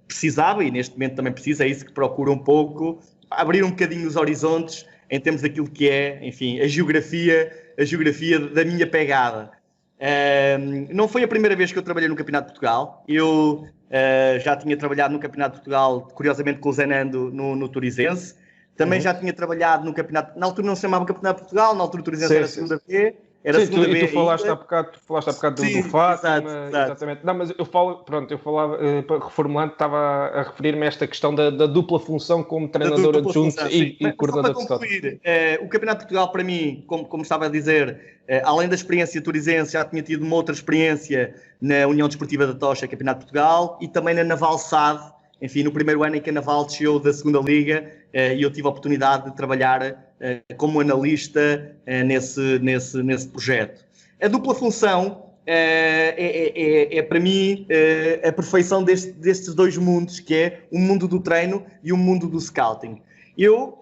precisava, e neste momento também preciso, é isso que procuro um pouco, abrir um bocadinho os horizontes em termos daquilo que é, enfim, a geografia da minha pegada. Não foi a primeira vez que eu trabalhei no Campeonato de Portugal, eu já tinha trabalhado no Campeonato de Portugal, curiosamente com o Zenando no Turizense, também já tinha trabalhado no Campeonato, na altura não se chamava Campeonato de Portugal, na altura o Turizense era a segunda B. Era sim, tu falaste há bocado do Fátima, exatamente. Não, mas eu falava, reformulando, estava a referir-me a esta questão da dupla função como treinador adjunto e coordenador de scouting. O Campeonato de Portugal, para mim, como estava a dizer, além da experiência turizense, já tinha tido uma outra experiência na União Desportiva da Tocha, Campeonato de Portugal, e também na Naval SAD, enfim, no primeiro ano em que a Naval desceu da segunda Liga, e eu tive a oportunidade de trabalhar como analista nesse projeto. A dupla função é para mim a perfeição destes dois mundos, que é o mundo do treino e o mundo do scouting. Eu,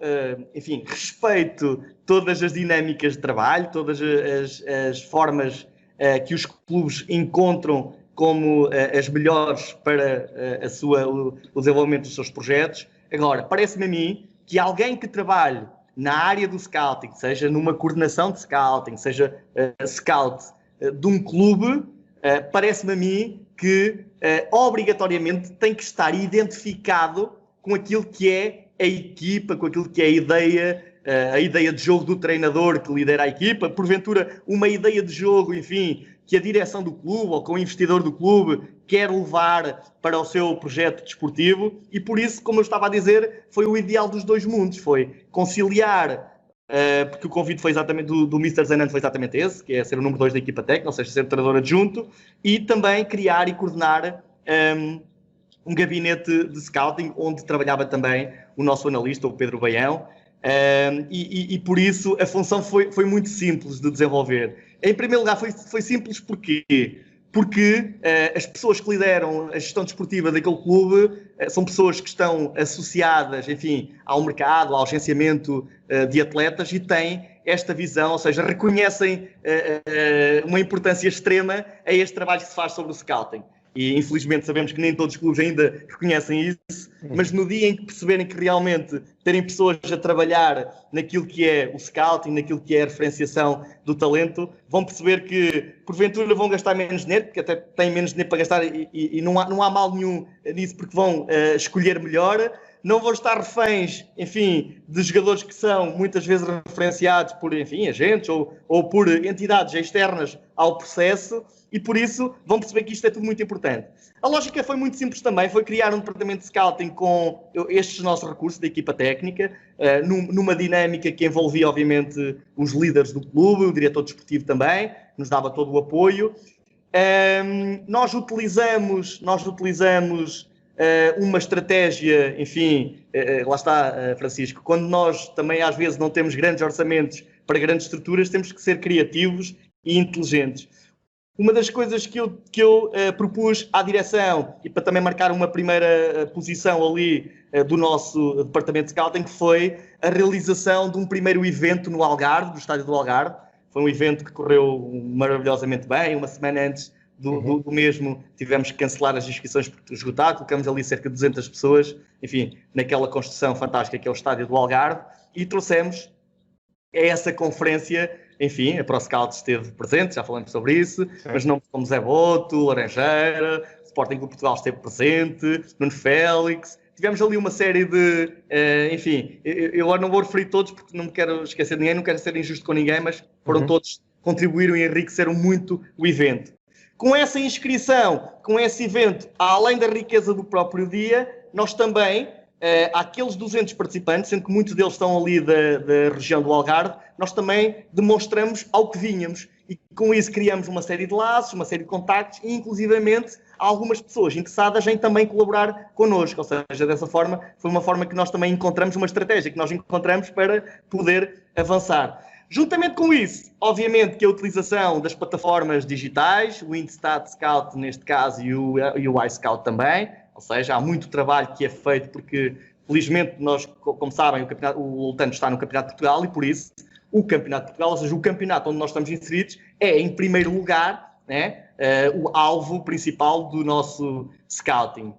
enfim, respeito todas as dinâmicas de trabalho, todas as formas que os clubes encontram como as melhores para o desenvolvimento dos seus projetos. Agora, parece-me a mim que alguém que trabalhe na área do scouting, seja numa coordenação de scouting, seja scout de um clube, parece-me a mim que obrigatoriamente tem que estar identificado com aquilo que é a equipa, com aquilo que é a ideia de jogo do treinador que lidera a equipa, porventura uma ideia de jogo, enfim, que a direção do clube ou que o investidor do clube quer levar para o seu projeto desportivo, e por isso, como eu estava a dizer, foi o ideal dos dois mundos, foi conciliar, porque o convite foi exatamente do Mr. Zenando foi exatamente esse, que é ser o número 2 da equipa técnica, ou seja, ser treinador adjunto, e também criar e coordenar um gabinete de scouting, onde trabalhava também o nosso analista, o Pedro Baião, e por isso a função foi muito simples de desenvolver. Em primeiro lugar, foi simples porquê? Porque as pessoas que lideram a gestão desportiva daquele clube são pessoas que estão associadas, enfim, ao mercado, ao agenciamento de atletas, e têm esta visão, ou seja, reconhecem uma importância extrema a este trabalho que se faz sobre o scouting. E infelizmente sabemos que nem todos os clubes ainda reconhecem isso, mas no dia em que perceberem que realmente terem pessoas a trabalhar naquilo que é o scouting, naquilo que é a referenciação do talento, vão perceber que porventura vão gastar menos dinheiro, porque até têm menos dinheiro para gastar, e não há mal nenhum nisso, porque vão escolher melhor. Não vão estar reféns, enfim, de jogadores que são muitas vezes referenciados por, enfim, agentes ou por entidades externas ao processo, e por isso vão perceber que isto é tudo muito importante. A lógica foi muito simples também, foi criar um departamento de scouting com estes nossos recursos da equipa técnica, numa dinâmica que envolvia, obviamente, os líderes do clube, o diretor desportivo também, nos dava todo o apoio. Nós utilizamos uma estratégia, enfim, lá está, Francisco, quando nós também às vezes não temos grandes orçamentos para grandes estruturas, temos que ser criativos e inteligentes. Uma das coisas que eu propus à direção, e para também marcar uma primeira posição ali do nosso departamento de scouting, foi a realização de um primeiro evento no Algarve, no estádio do Algarve. Foi um evento que correu maravilhosamente bem. Uma semana antes do mesmo tivemos que cancelar as inscrições porque esgotaram, colocamos ali cerca de 200 pessoas, enfim, naquela construção fantástica que é o estádio do Algarve, e trouxemos a essa conferência. Enfim, a ProScout esteve presente, já falamos sobre isso, mas não como Zé Boto, Laranjeira, Sporting Clube Portugal esteve presente, Nuno Félix. Tivemos ali uma série de, enfim, eu agora não vou referir todos porque não me quero esquecer de ninguém, não quero ser injusto com ninguém, mas foram todos, contribuíram e enriqueceram muito o evento. Com essa inscrição, com esse evento, além da riqueza do próprio dia, nós também, àqueles 200 participantes, sendo que muitos deles estão ali da região do Algarve, nós também demonstramos ao que vínhamos. E com isso criamos uma série de laços, uma série de contactos e, inclusivamente, há algumas pessoas interessadas em também colaborar connosco. Ou seja, dessa forma, foi uma forma que nós também encontramos, uma estratégia que nós encontramos para poder avançar. Juntamente com isso, obviamente que a utilização das plataformas digitais, o Instat Scout neste caso e o iScout também, ou seja, há muito trabalho que é feito porque, felizmente, nós, como sabem, o Lutano está no Campeonato de Portugal e, por isso, o Campeonato de Portugal, ou seja, o campeonato onde nós estamos inseridos, é, em primeiro lugar, né, o alvo principal do nosso scouting.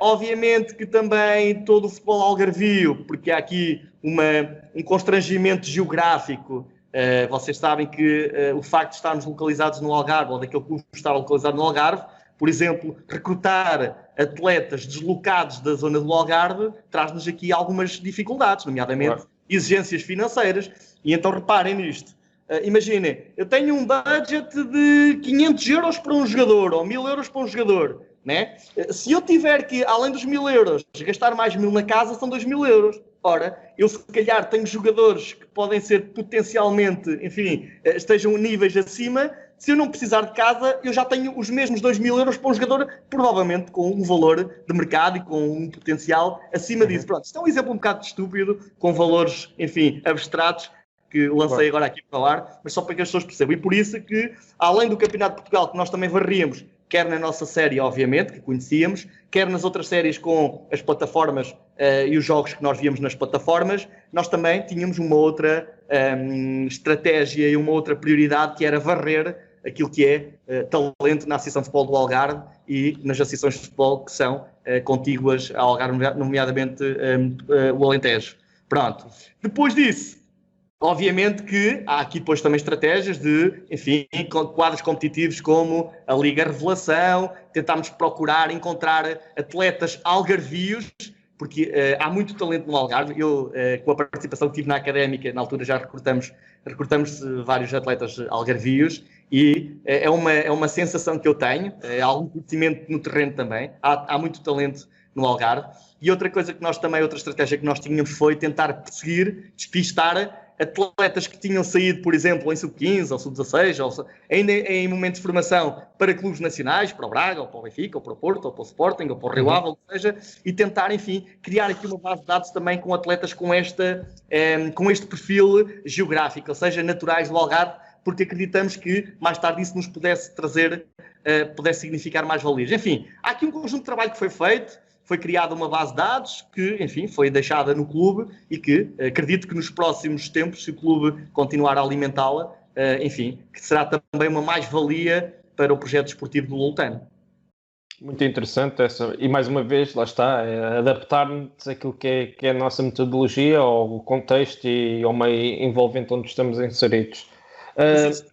Obviamente que também todo o futebol algarvio, porque há aqui um constrangimento geográfico. Vocês sabem que o facto de estarmos localizados no Algarve, ou daquele clube estar localizado no Algarve, por exemplo, recrutar atletas deslocados da zona do Algarve traz-nos aqui algumas dificuldades, nomeadamente exigências financeiras. E então reparem nisto. Imaginem, eu tenho um budget de 500 euros para um jogador, ou 1000 euros para um jogador. Né? Se eu tiver que, além dos 1000 euros, gastar mais 1000 na casa, são 2000 euros. Ora, eu se calhar tenho jogadores que podem ser potencialmente, enfim, estejam níveis acima. Se eu não precisar de casa, eu já tenho os mesmos 2.000 euros para um jogador, provavelmente com um valor de mercado e com um potencial acima disso. Pronto, isto é um exemplo um bocado estúpido, com valores, enfim, abstratos, que lancei agora aqui para o ar, mas só para que as pessoas percebam. E por isso que, além do Campeonato de Portugal, que nós também varríamos, quer na nossa série, obviamente, que conhecíamos, quer nas outras séries com as plataformas e os jogos que nós víamos nas plataformas, nós também tínhamos uma outra estratégia e uma outra prioridade, que era varrer aquilo que é talento na Associação de Futebol do Algarve e nas associações de futebol que são contíguas ao Algarve, nomeadamente o Alentejo. Pronto. Depois disso, obviamente que há aqui depois também estratégias de, enfim, quadros competitivos como a Liga Revelação, tentámos procurar encontrar atletas algarvios, porque há muito talento no Algarve. Eu, com a participação que tive na Académica, na altura já recrutamos vários atletas algarvios, e é uma sensação que eu tenho, há algum conhecimento no terreno também, há muito talento no Algarve. E outra estratégia que nós tínhamos foi tentar perseguir, despistar atletas que tinham saído, por exemplo, em sub-15 ou sub-16, ou ainda em momentos de formação para clubes nacionais, para o Braga, ou para o Benfica, ou para o Porto, ou para o Sporting, ou para o Rio Ave, ou o que seja, e tentar, enfim, criar aqui uma base de dados também com atletas com este perfil geográfico, ou seja, naturais do Algarve, porque acreditamos que mais tarde isso nos pudesse significar mais valias. Enfim, há aqui um conjunto de trabalho que foi feito. Foi criada uma base de dados que, enfim, foi deixada no clube e que acredito que nos próximos tempos, se o clube continuar a alimentá-la, enfim, que será também uma mais-valia para o projeto desportivo do Loltano. Muito interessante essa. E mais uma vez, lá está, adaptar-nos àquilo que é a nossa metodologia, ao contexto e ao meio envolvente onde estamos inseridos.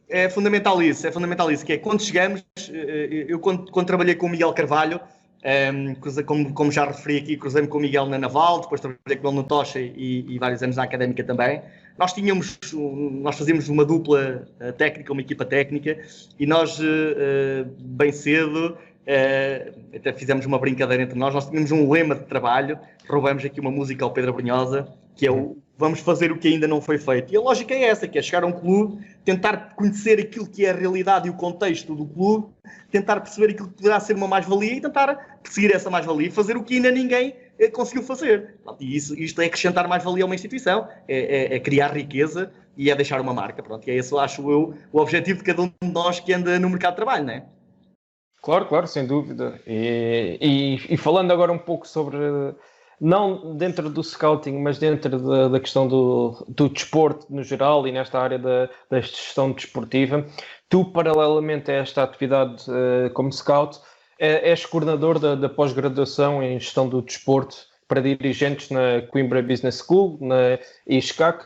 É fundamental isso, que é quando chegamos, eu quando trabalhei com o Miguel Carvalho, como já referi aqui, cruzei-me com o Miguel na Naval, depois trabalhei com ele no Tocha e vários anos na Académica também. Nós fazíamos uma dupla técnica, uma equipa técnica, e nós, bem cedo, até fizemos uma brincadeira entre nós tínhamos um lema de trabalho, roubamos aqui uma música ao Pedro Brunhosa, que é o vamos fazer o que ainda não foi feito. E a lógica é essa, que é chegar a um clube, tentar conhecer aquilo que é a realidade e o contexto do clube, tentar perceber aquilo que poderá ser uma mais-valia e tentar perseguir essa mais-valia e fazer o que ainda ninguém conseguiu fazer. E isto é acrescentar mais-valia a uma instituição, é criar riqueza e é deixar uma marca. Pronto, e é esse, acho eu, o objetivo de cada um de nós que anda no mercado de trabalho, não é? Claro, sem dúvida. E falando agora um pouco sobre, não dentro do scouting, mas dentro da questão do desporto no geral e nesta área da gestão desportiva, tu, paralelamente a esta atividade como scout, és coordenador da pós-graduação em gestão do desporto para dirigentes na Coimbra Business School, na ISCAC.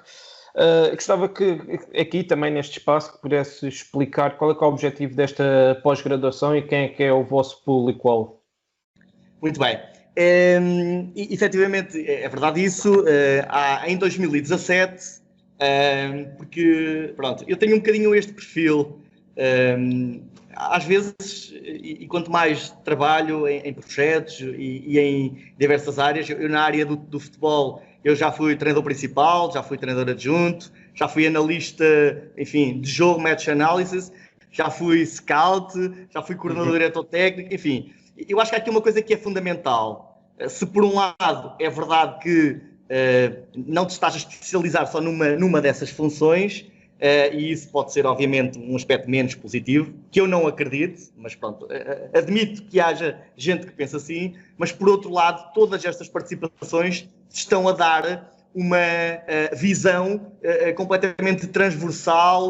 Gostava que aqui também neste espaço que pudesse explicar qual é que é o objetivo desta pós-graduação e quem é que é o vosso público-alvo. Muito bem. Efetivamente, é verdade isso. Em 2017, porque, pronto, eu tenho um bocadinho este perfil. Às vezes, e quanto mais trabalho em projetos e em diversas áreas, eu na área do futebol, eu já fui treinador principal, já fui treinador adjunto, já fui analista, enfim, de jogo, match analysis, já fui scout, já fui coordenador diretor técnico, enfim. Eu acho que há aqui uma coisa que é fundamental. Se por um lado é verdade que não te estás a especializar só numa dessas funções, e isso pode ser obviamente um aspecto menos positivo, que eu não acredito, mas pronto, admito que haja gente que pensa assim, mas por outro lado todas estas participações estão a dar uma visão completamente transversal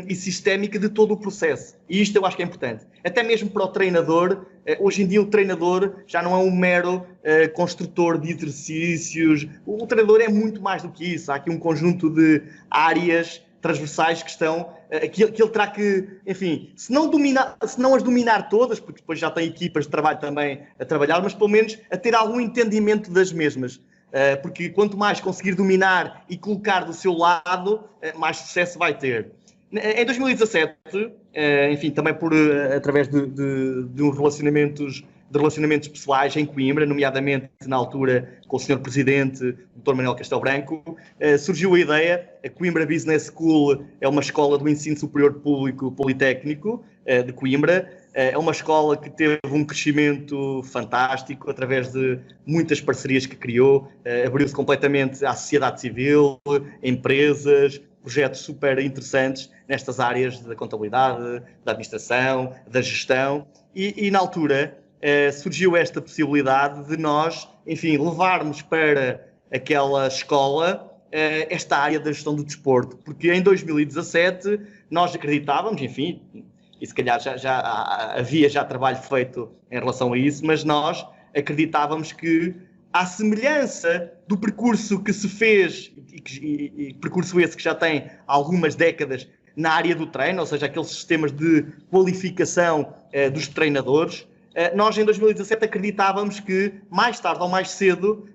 e sistémica de todo o processo. E isto eu acho que é importante. Até mesmo para o treinador, hoje em dia o treinador já não é um mero construtor de exercícios. O treinador é muito mais do que isso. Há aqui um conjunto de áreas transversais que estão, que ele terá que, enfim, se não as dominar todas, porque depois já tem equipas de trabalho também a trabalhar, mas pelo menos a ter algum entendimento das mesmas. Porque quanto mais conseguir dominar e colocar do seu lado, mais sucesso vai ter. Em 2017, enfim, também através de uns relacionamentos de relacionamentos pessoais em Coimbra, nomeadamente na altura com o Sr. Presidente, Dr. Manuel Castelo Branco, surgiu a ideia. A Coimbra Business School é uma escola do ensino superior público politécnico de Coimbra. É uma escola que teve um crescimento fantástico através de muitas parcerias que criou, abriu-se completamente à sociedade civil, empresas, projetos super interessantes nestas áreas da contabilidade, da administração, da gestão e na altura surgiu esta possibilidade de nós, enfim, levarmos para aquela escola esta área da gestão do desporto, porque em 2017 nós acreditávamos, enfim, e se calhar havia trabalho feito em relação a isso, mas nós acreditávamos que, à semelhança do percurso que se fez, e percurso esse que já tem algumas décadas na área do treino, ou seja, aqueles sistemas de qualificação dos treinadores, nós em 2017 acreditávamos que, mais tarde ou mais cedo,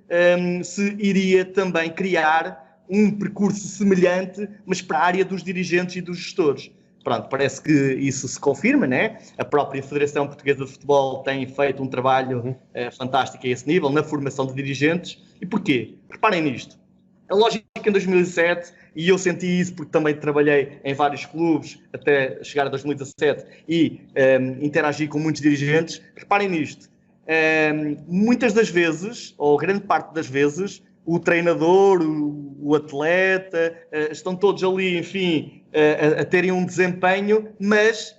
se iria também criar um percurso semelhante, mas para a área dos dirigentes e dos gestores. Pronto, parece que isso se confirma, né? A própria Federação Portuguesa de Futebol tem feito um trabalho fantástico a esse nível, na formação de dirigentes. E porquê? Reparem nisto. A lógica em 2017, e eu senti isso porque também trabalhei em vários clubes até chegar a 2017 e interagi com muitos dirigentes, reparem nisto. Muitas das vezes, ou grande parte das vezes, o treinador, o atleta, estão todos ali, enfim, a terem um desempenho, mas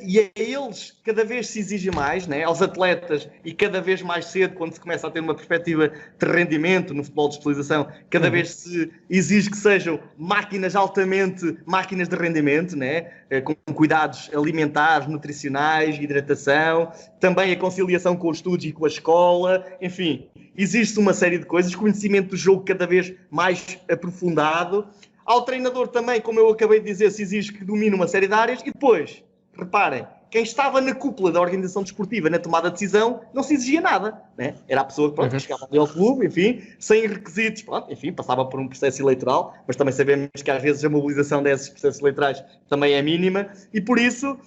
e a eles cada vez se exige mais, né? Aos atletas, e cada vez mais cedo, quando se começa a ter uma perspectiva de rendimento no futebol de especialização, cada vez se exige que sejam máquinas de rendimento, né? Com cuidados alimentares, nutricionais, hidratação, também a conciliação com os estudos e com a escola, enfim, existe uma série de coisas, conhecimento do jogo cada vez mais aprofundado. Ao treinador também, como eu acabei de dizer, se exige que domine uma série de áreas. E depois, reparem, quem estava na cúpula da organização desportiva, na tomada de decisão, não se exigia nada, né? Era a pessoa que chegava ali ao clube, enfim, sem requisitos, pronto, enfim, passava por um processo eleitoral, mas também sabemos que às vezes a mobilização desses processos eleitorais também é mínima, e por isso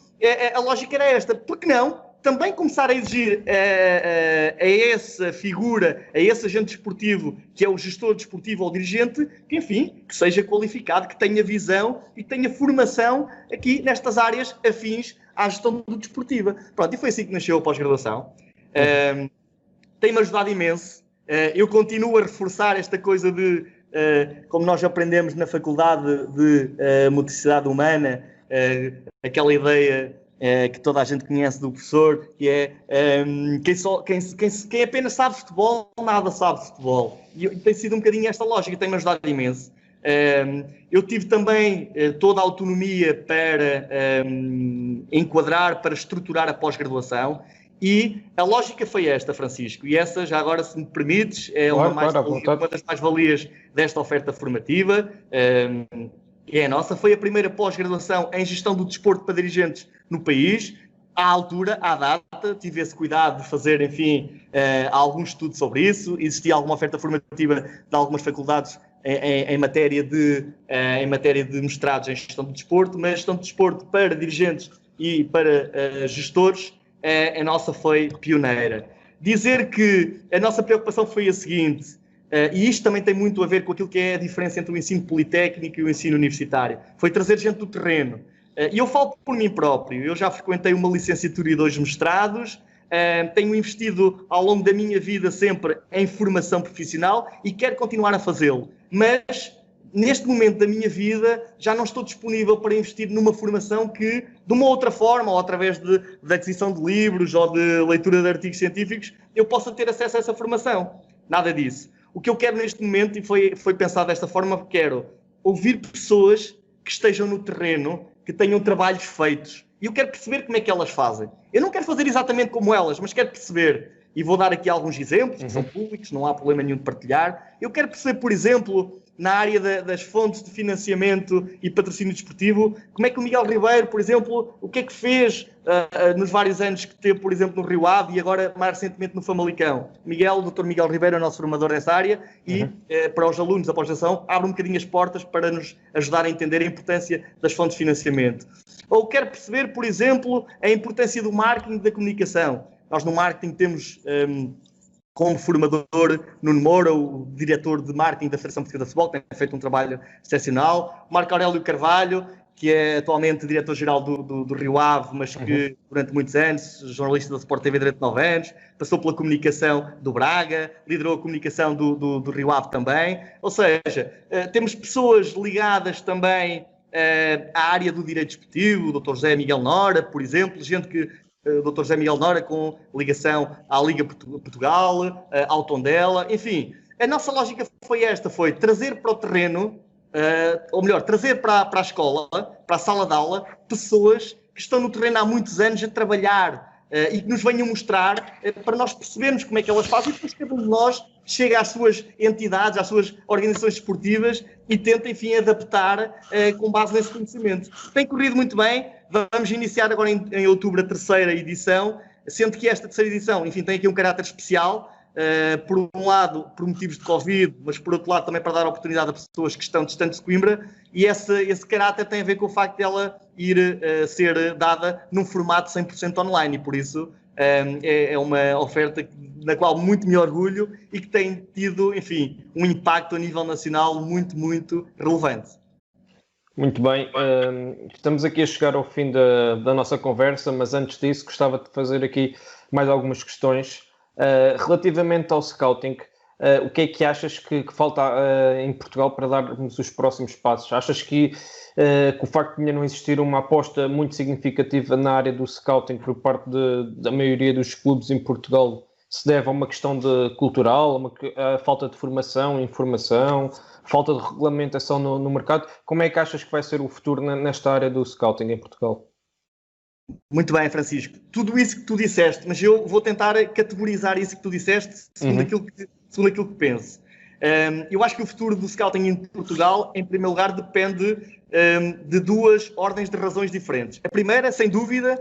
a lógica era esta. Por que não também começar a exigir a essa figura, a esse agente desportivo, que é o gestor desportivo ou dirigente, que, enfim, que seja qualificado, que tenha visão e que tenha formação aqui nestas áreas afins à gestão do desportiva. Pronto, e foi assim que nasceu a pós-graduação. Tem-me ajudado imenso. Eu continuo a reforçar esta coisa de, como nós aprendemos na Faculdade de Motricidade Humana, aquela ideia que toda a gente conhece do professor, que é quem apenas sabe futebol, nada sabe futebol. E tem sido um bocadinho esta lógica, tem-me ajudado imenso. Eu tive também toda a autonomia para enquadrar, para estruturar a pós-graduação, e a lógica foi esta, Francisco, e essa, já agora, se me permites, é uma das mais-valias desta oferta formativa, que é a nossa. Foi a primeira pós-graduação em gestão do desporto para dirigentes no país. À altura, à data, tive esse cuidado de fazer, enfim, algum estudo sobre isso. Existia alguma oferta formativa de algumas faculdades em matéria de mestrados em gestão do desporto, mas gestão do desporto para dirigentes e para gestores, a nossa foi pioneira. Dizer que a nossa preocupação foi a seguinte, e isto também tem muito a ver com aquilo que é a diferença entre o ensino politécnico e o ensino universitário, foi trazer gente do terreno. E eu falo por mim próprio, eu já frequentei uma licenciatura e 2 mestrados, tenho investido ao longo da minha vida sempre em formação profissional e quero continuar a fazê-lo, mas neste momento da minha vida já não estou disponível para investir numa formação que, de uma outra forma, ou através da aquisição de livros ou de leitura de artigos científicos, eu possa ter acesso a essa formação. Nada disso. O que eu quero neste momento, e foi pensado desta forma, quero ouvir pessoas que estejam no terreno, que tenham trabalhos feitos. E eu quero perceber como é que elas fazem. Eu não quero fazer exatamente como elas, mas quero perceber. E vou dar aqui alguns exemplos, que são públicos, não há problema nenhum de partilhar. Eu quero perceber, por exemplo, na área das fontes de financiamento e patrocínio desportivo, como é que o Miguel Ribeiro, por exemplo, o que é que fez nos vários anos que teve, por exemplo, no Rio Ave e agora mais recentemente no Famalicão. O Dr. Miguel Ribeiro é o nosso formador dessa área e para os alunos da pós-graduação abre um bocadinho as portas para nos ajudar a entender a importância das fontes de financiamento. Ou quero perceber, por exemplo, a importância do marketing e da comunicação. Nós no marketing temos como formador Nuno Moura, o diretor de marketing da Federação Portuguesa de Futebol, que tem feito um trabalho excepcional. Marco Aurélio Carvalho, que é atualmente diretor-geral do Rio Ave, mas que durante muitos anos, jornalista da Sport TV durante 9 anos, passou pela comunicação do Braga, liderou a comunicação do Rio Ave também. Ou seja, temos pessoas ligadas também à área do direito desportivo, o Dr. José Miguel Nora, por exemplo, gente que o Dr. José Miguel Nora com ligação à Liga Portugal, ao Tondela, enfim. A nossa lógica foi esta, foi trazer para o terreno, ou melhor, trazer para a escola, para a sala de aula, pessoas que estão no terreno há muitos anos a trabalhar e que nos venham mostrar para nós percebermos como é que elas fazem e depois cada um de nós chega às suas entidades, às suas organizações desportivas e tenta, enfim, adaptar com base nesse conhecimento. Tem corrido muito bem, vamos iniciar agora em outubro a 3ª edição, sendo que esta 3ª edição, enfim, tem aqui um caráter especial, por um lado, por motivos de Covid, mas por outro lado também para dar oportunidade a pessoas que estão distantes de Coimbra, e esse caráter tem a ver com o facto dela ir ser dada num formato 100% online, e por isso é uma oferta na qual muito me orgulho e que tem tido, enfim, um impacto a nível nacional muito, muito relevante. Muito bem, estamos aqui a chegar ao fim da nossa conversa, mas antes disso gostava de fazer aqui mais algumas questões. Relativamente ao scouting, o que é que achas que falta em Portugal para darmos os próximos passos? Achas que o facto de ainda não existir uma aposta muito significativa na área do scouting por parte da maioria dos clubes em Portugal se deve a uma questão cultural, a falta de formação, informação, falta de regulamentação no mercado? Como é que achas que vai ser o futuro nesta área do scouting em Portugal? Muito bem, Francisco. Tudo isso que tu disseste, mas eu vou tentar categorizar isso que tu disseste segundo aquilo que penso. Eu acho que o futuro do scouting em Portugal, em primeiro lugar, depende de duas ordens de razões diferentes. A primeira, sem dúvida,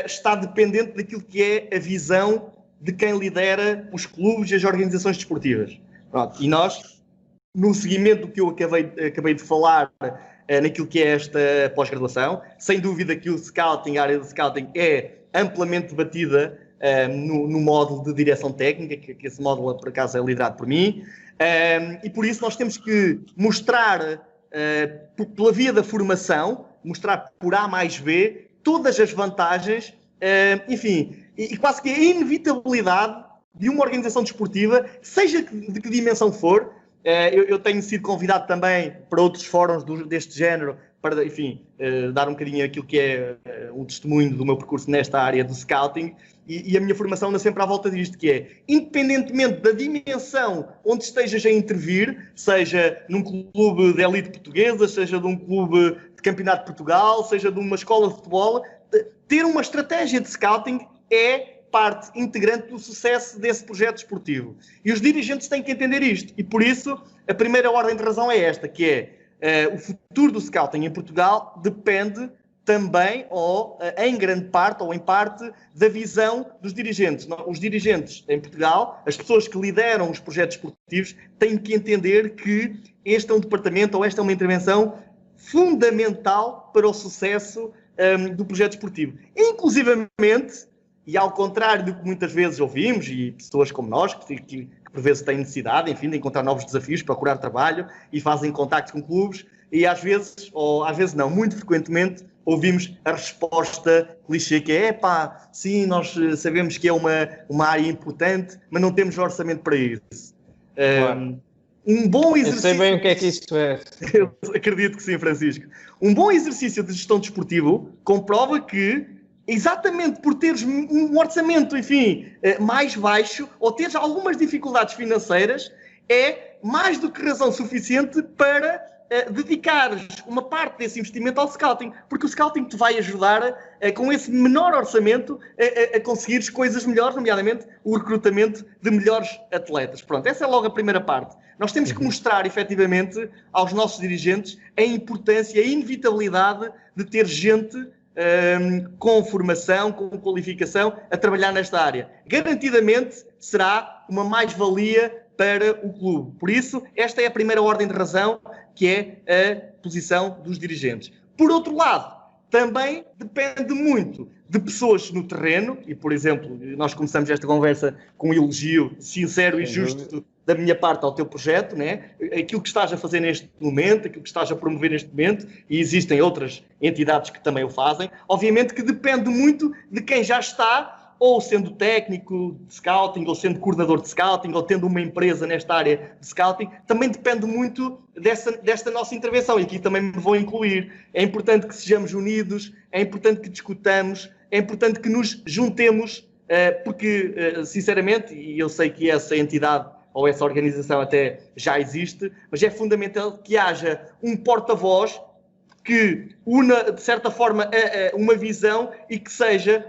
está dependente daquilo que é a visão de quem lidera os clubes e as organizações desportivas. Pronto. E nós, no seguimento do que eu acabei de falar, naquilo que é esta pós-graduação, sem dúvida que a área do scouting é amplamente debatida no módulo de direção técnica, que esse módulo, por acaso, é liderado por mim, e por isso nós temos que mostrar, pela via da formação, mostrar por A mais B, todas as vantagens, enfim, e quase que a inevitabilidade de uma organização desportiva, seja de que dimensão for. Eu tenho sido convidado também para outros fóruns deste género para, enfim, dar um bocadinho aquilo que é um testemunho do meu percurso nesta área do scouting e a minha formação anda sempre à volta disto, que é, independentemente da dimensão onde estejas a intervir, seja num clube de elite portuguesa, seja de um clube de campeonato de Portugal, seja de uma escola de futebol, ter uma estratégia de scouting é parte integrante do sucesso desse projeto desportivo. E os dirigentes têm que entender isto. E por isso, a primeira ordem de razão é esta, que é o futuro do scouting em Portugal depende também, ou em grande parte, ou em parte, da visão dos dirigentes. Os dirigentes em Portugal, as pessoas que lideram os projetos desportivos, têm que entender que este é um departamento, ou esta é uma intervenção fundamental para o sucesso do projeto desportivo. Inclusivamente, e ao contrário do que muitas vezes ouvimos, e pessoas como nós, que por vezes têm necessidade, enfim, de encontrar novos desafios, procurar trabalho e fazem contactos com clubes, e às vezes, ou às vezes não, muito frequentemente, ouvimos a resposta clichê que é, sim, nós sabemos que é uma área importante, mas não temos orçamento para isso. Claro. Um bom exercício... Eu sei bem o que é que isso é. Eu acredito que sim, Francisco. Um bom exercício de gestão desportivo comprova que, exatamente por teres um orçamento, enfim, mais baixo, ou teres algumas dificuldades financeiras, é mais do que razão suficiente para dedicares uma parte desse investimento ao scouting, porque o scouting te vai ajudar, com esse menor orçamento, a conseguires coisas melhores, nomeadamente o recrutamento de melhores atletas. Pronto, essa é logo a primeira parte. Nós temos que mostrar, efetivamente, aos nossos dirigentes a importância, a inevitabilidade de ter gente com formação, com qualificação, a trabalhar nesta área. Garantidamente será uma mais-valia para o clube. Por isso, esta é a primeira ordem de razão, que é a posição dos dirigentes. Por outro lado, também depende muito de pessoas no terreno, e, por exemplo, nós começamos esta conversa com um elogio sincero e justo da minha parte ao teu projeto, né? Aquilo que estás a fazer neste momento, aquilo que estás a promover neste momento, e existem outras entidades que também o fazem, obviamente que depende muito de quem já está, ou sendo técnico de scouting, ou sendo coordenador de scouting, ou tendo uma empresa nesta área de scouting, também depende muito desta nossa intervenção, e aqui também me vou incluir. É importante que sejamos unidos, é importante que discutamos, é importante que nos juntemos, porque, sinceramente, e eu sei que essa entidade ou essa organização até já existe, mas é fundamental que haja um porta-voz que una, de certa forma, uma visão e que seja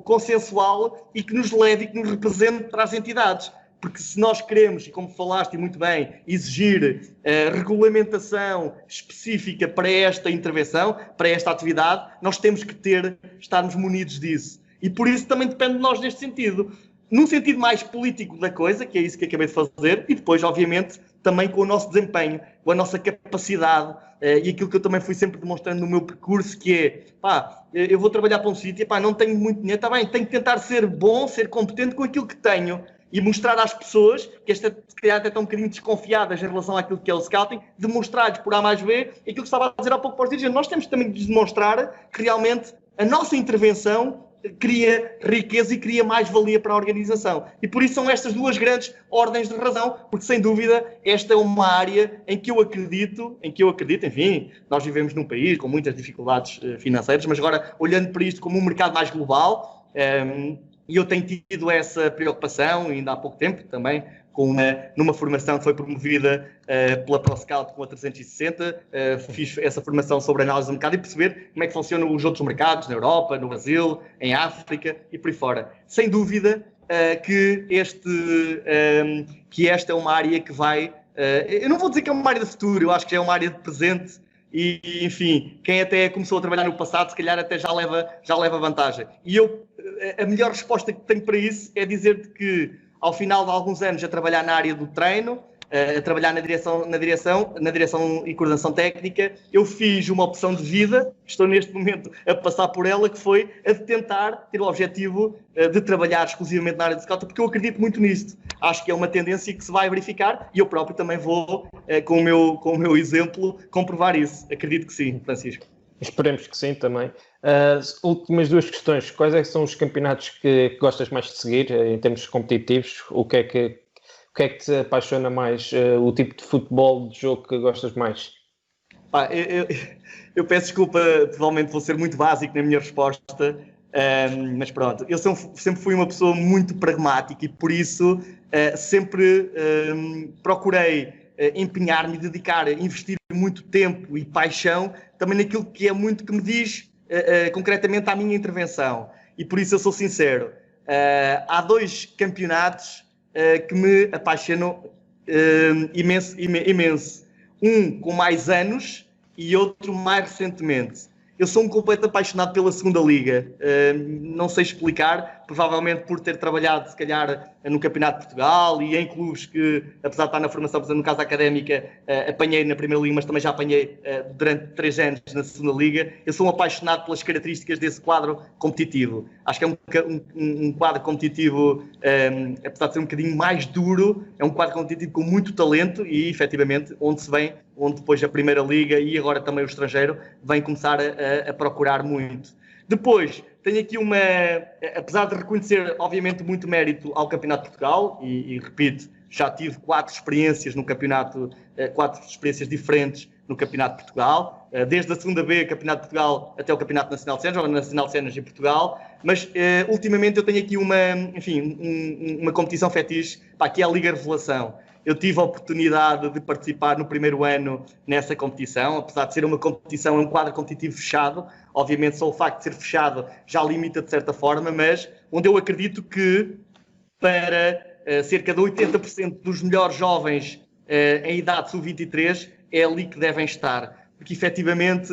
consensual e que nos leve e que nos represente para as entidades. Porque se nós queremos, e como falaste muito bem, exigir regulamentação específica para esta intervenção, para esta atividade, nós temos que estarmos munidos disso. E por isso também depende de nós neste sentido. Num sentido mais político da coisa, que é isso que acabei de fazer, e depois, obviamente, também com o nosso desempenho, com a nossa capacidade, e aquilo que eu também fui sempre demonstrando no meu percurso, que é, eu vou trabalhar para um sítio, não tenho muito dinheiro, está bem, tenho que tentar ser bom, ser competente com aquilo que tenho, e mostrar às pessoas, que esta, se calhar até estão um bocadinho desconfiadas em relação àquilo que é o scouting, demonstrar-lhes por A mais B, aquilo que estava a dizer há pouco para os dirigentes. Nós temos também de demonstrar que realmente a nossa intervenção cria riqueza e cria mais-valia para a organização. E por isso são estas duas grandes ordens de razão, porque sem dúvida esta é uma área em que eu acredito, enfim, nós vivemos num país com muitas dificuldades financeiras, mas agora olhando para isto como um mercado mais global, e eu tenho tido essa preocupação, ainda há pouco tempo também, numa formação que foi promovida pela ProScout com a 360, fiz essa formação sobre análise do mercado e perceber como é que funcionam os outros mercados na Europa, no Brasil, em África e por aí fora. Sem dúvida que esta é uma área que vai... eu não vou dizer que é uma área de futuro, eu acho que é uma área de presente e, enfim, quem até começou a trabalhar no passado, se calhar até já leva vantagem. E a melhor resposta que tenho para isso é dizer-te que ao final de alguns anos a trabalhar na área do treino, a trabalhar na direção e coordenação técnica, eu fiz uma opção de vida, estou neste momento a passar por ela, que foi a de tentar ter o objetivo de trabalhar exclusivamente na área de scouting, porque eu acredito muito nisto. Acho que é uma tendência que se vai verificar e eu próprio também vou, com o meu exemplo, comprovar isso. Acredito que sim, Francisco. Esperemos que sim também. As últimas duas questões. Quais é que são os campeonatos que gostas mais de seguir em termos competitivos? O que é que te apaixona mais? O tipo de futebol, de jogo que gostas mais? Eu peço desculpa, provavelmente vou ser muito básico na minha resposta, mas pronto. Eu sempre fui uma pessoa muito pragmática e por isso sempre procurei empenhar-me, dedicar, investir muito tempo e paixão também naquilo que é muito que me diz concretamente à minha intervenção. E por isso eu sou sincero. Há dois campeonatos que me apaixonam imenso. Um com mais anos e outro mais recentemente. Eu sou um completo apaixonado pela segunda liga. Não sei explicar, provavelmente por ter trabalhado, se calhar, no Campeonato de Portugal e em clubes que, apesar de estar na formação, por exemplo, no caso académica, apanhei na primeira liga, mas também já apanhei durante 3 anos na segunda liga. Eu sou um apaixonado pelas características desse quadro competitivo. Acho que é um quadro competitivo, apesar de ser um bocadinho mais duro, é um quadro competitivo com muito talento e, efetivamente, onde depois a Primeira Liga e agora também o estrangeiro vem começar a procurar muito. Depois, tenho aqui apesar de reconhecer, obviamente, muito mérito ao Campeonato de Portugal, e repito, já tive 4 experiências no campeonato, 4 experiências diferentes no Campeonato de Portugal, desde a segunda B, Campeonato de Portugal, até o Campeonato Nacional de Cenas, ou Nacional de Cenas em Portugal, mas ultimamente eu tenho aqui uma competição fetiche, que é a Liga Revelação. Eu tive a oportunidade de participar no primeiro ano nessa competição, apesar de ser uma competição, um quadro competitivo fechado. Obviamente só o facto de ser fechado já limita de certa forma, mas onde eu acredito que para cerca de 80% dos melhores jovens em idade sub-23 é ali que devem estar. Porque efetivamente,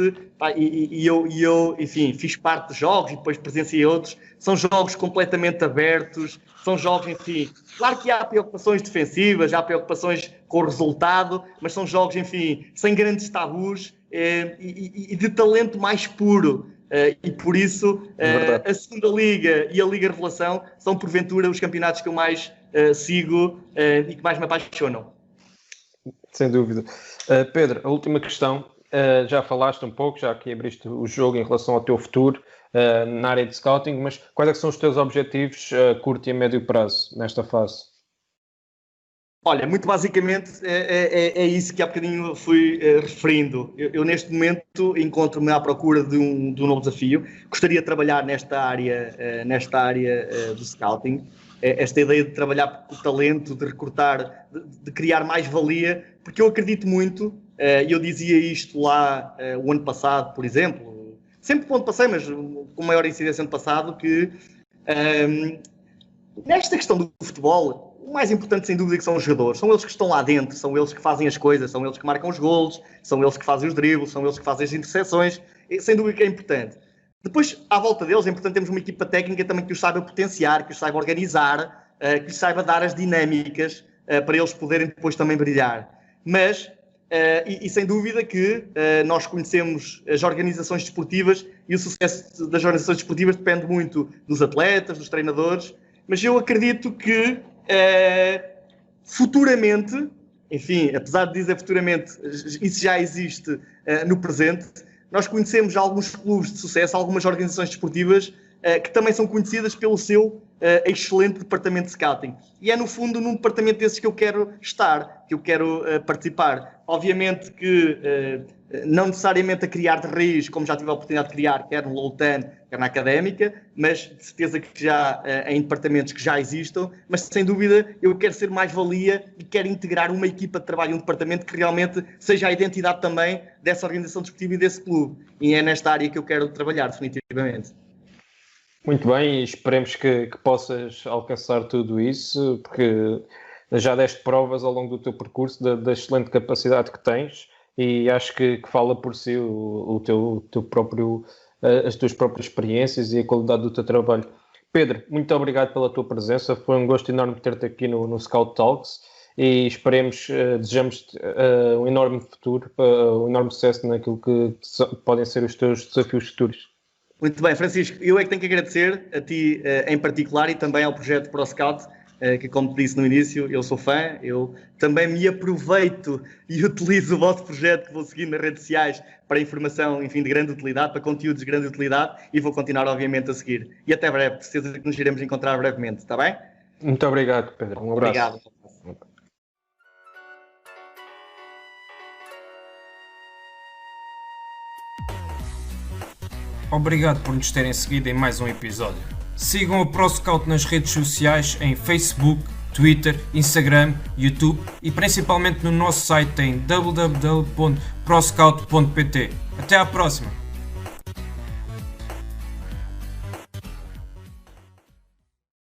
eu, enfim, fiz parte de jogos e depois presenciei outros, são jogos completamente abertos, são jogos, enfim, claro que há preocupações defensivas, há preocupações com o resultado, mas são jogos, enfim, sem grandes tabus e de talento mais puro. E por isso a segunda Liga e a Liga Revelação são porventura os campeonatos que eu mais sigo e que mais me apaixonam. Sem dúvida. Pedro, a última questão, já falaste um pouco, já que abriste o jogo em relação ao teu futuro na área de scouting, mas quais é que são os teus objetivos a curto e a médio prazo nesta fase? Olha, muito basicamente é isso que há bocadinho fui referindo. Eu neste momento encontro-me à procura de um novo desafio. Gostaria de trabalhar nesta área do scouting. Esta ideia de trabalhar com o talento, de recrutar, de criar mais valia, porque eu acredito muito, e eu dizia isto lá o ano passado, por exemplo, sempre quando passei, mas com maior incidência ano passado, que nesta questão do futebol, o mais importante, sem dúvida, que são os jogadores. São eles que estão lá dentro, são eles que fazem as coisas, são eles que marcam os golos, são eles que fazem os dribles, são eles que fazem as interseções. Sem dúvida que é importante. Depois, à volta deles, é importante termos uma equipa técnica também que os saiba potenciar, que os saiba organizar, que lhes saiba dar as dinâmicas para eles poderem depois também brilhar. Mas, sem dúvida que nós conhecemos as organizações desportivas e o sucesso das organizações desportivas depende muito dos atletas, dos treinadores, mas eu acredito que futuramente, enfim, apesar de dizer futuramente, isso já existe no presente, nós conhecemos alguns clubes de sucesso, algumas organizações desportivas que também são conhecidas pelo seu excelente departamento de scouting. E é, no fundo, num departamento desses que eu quero estar, que eu quero participar. Obviamente que não necessariamente a criar de raiz, como já tive a oportunidade de criar, quer no Loutan, quer na Académica, mas de certeza que já em departamentos que já existam, mas sem dúvida eu quero ser mais-valia e quero integrar uma equipa de trabalho, um departamento que realmente seja a identidade também dessa organização desportiva e desse clube. E é nesta área que eu quero trabalhar, definitivamente. Muito bem, e esperemos que possas alcançar tudo isso, porque já deste provas ao longo do teu percurso da excelente capacidade que tens, e acho que fala por si o teu próprio, as tuas próprias experiências e a qualidade do teu trabalho. Pedro, muito obrigado pela tua presença, foi um gosto enorme ter-te aqui no Scout Talks, e esperemos, desejamos um enorme futuro, um enorme sucesso naquilo que podem ser os teus desafios futuros. Muito bem, Francisco, eu é que tenho que agradecer a ti em particular e também ao projeto ProScout, que, como te disse no início, eu sou fã, eu também me aproveito e utilizo o vosso projeto que vou seguir nas redes sociais para informação, enfim, de grande utilidade, para conteúdos de grande utilidade, e vou continuar, obviamente, a seguir. E até breve, de certeza que nos iremos encontrar brevemente, está bem? Muito obrigado, Pedro. Um abraço. Obrigado. Obrigado por nos terem seguido em mais um episódio. Sigam a ProScout nas redes sociais em Facebook, Twitter, Instagram, YouTube e principalmente no nosso site em www.proscout.pt. Até à próxima!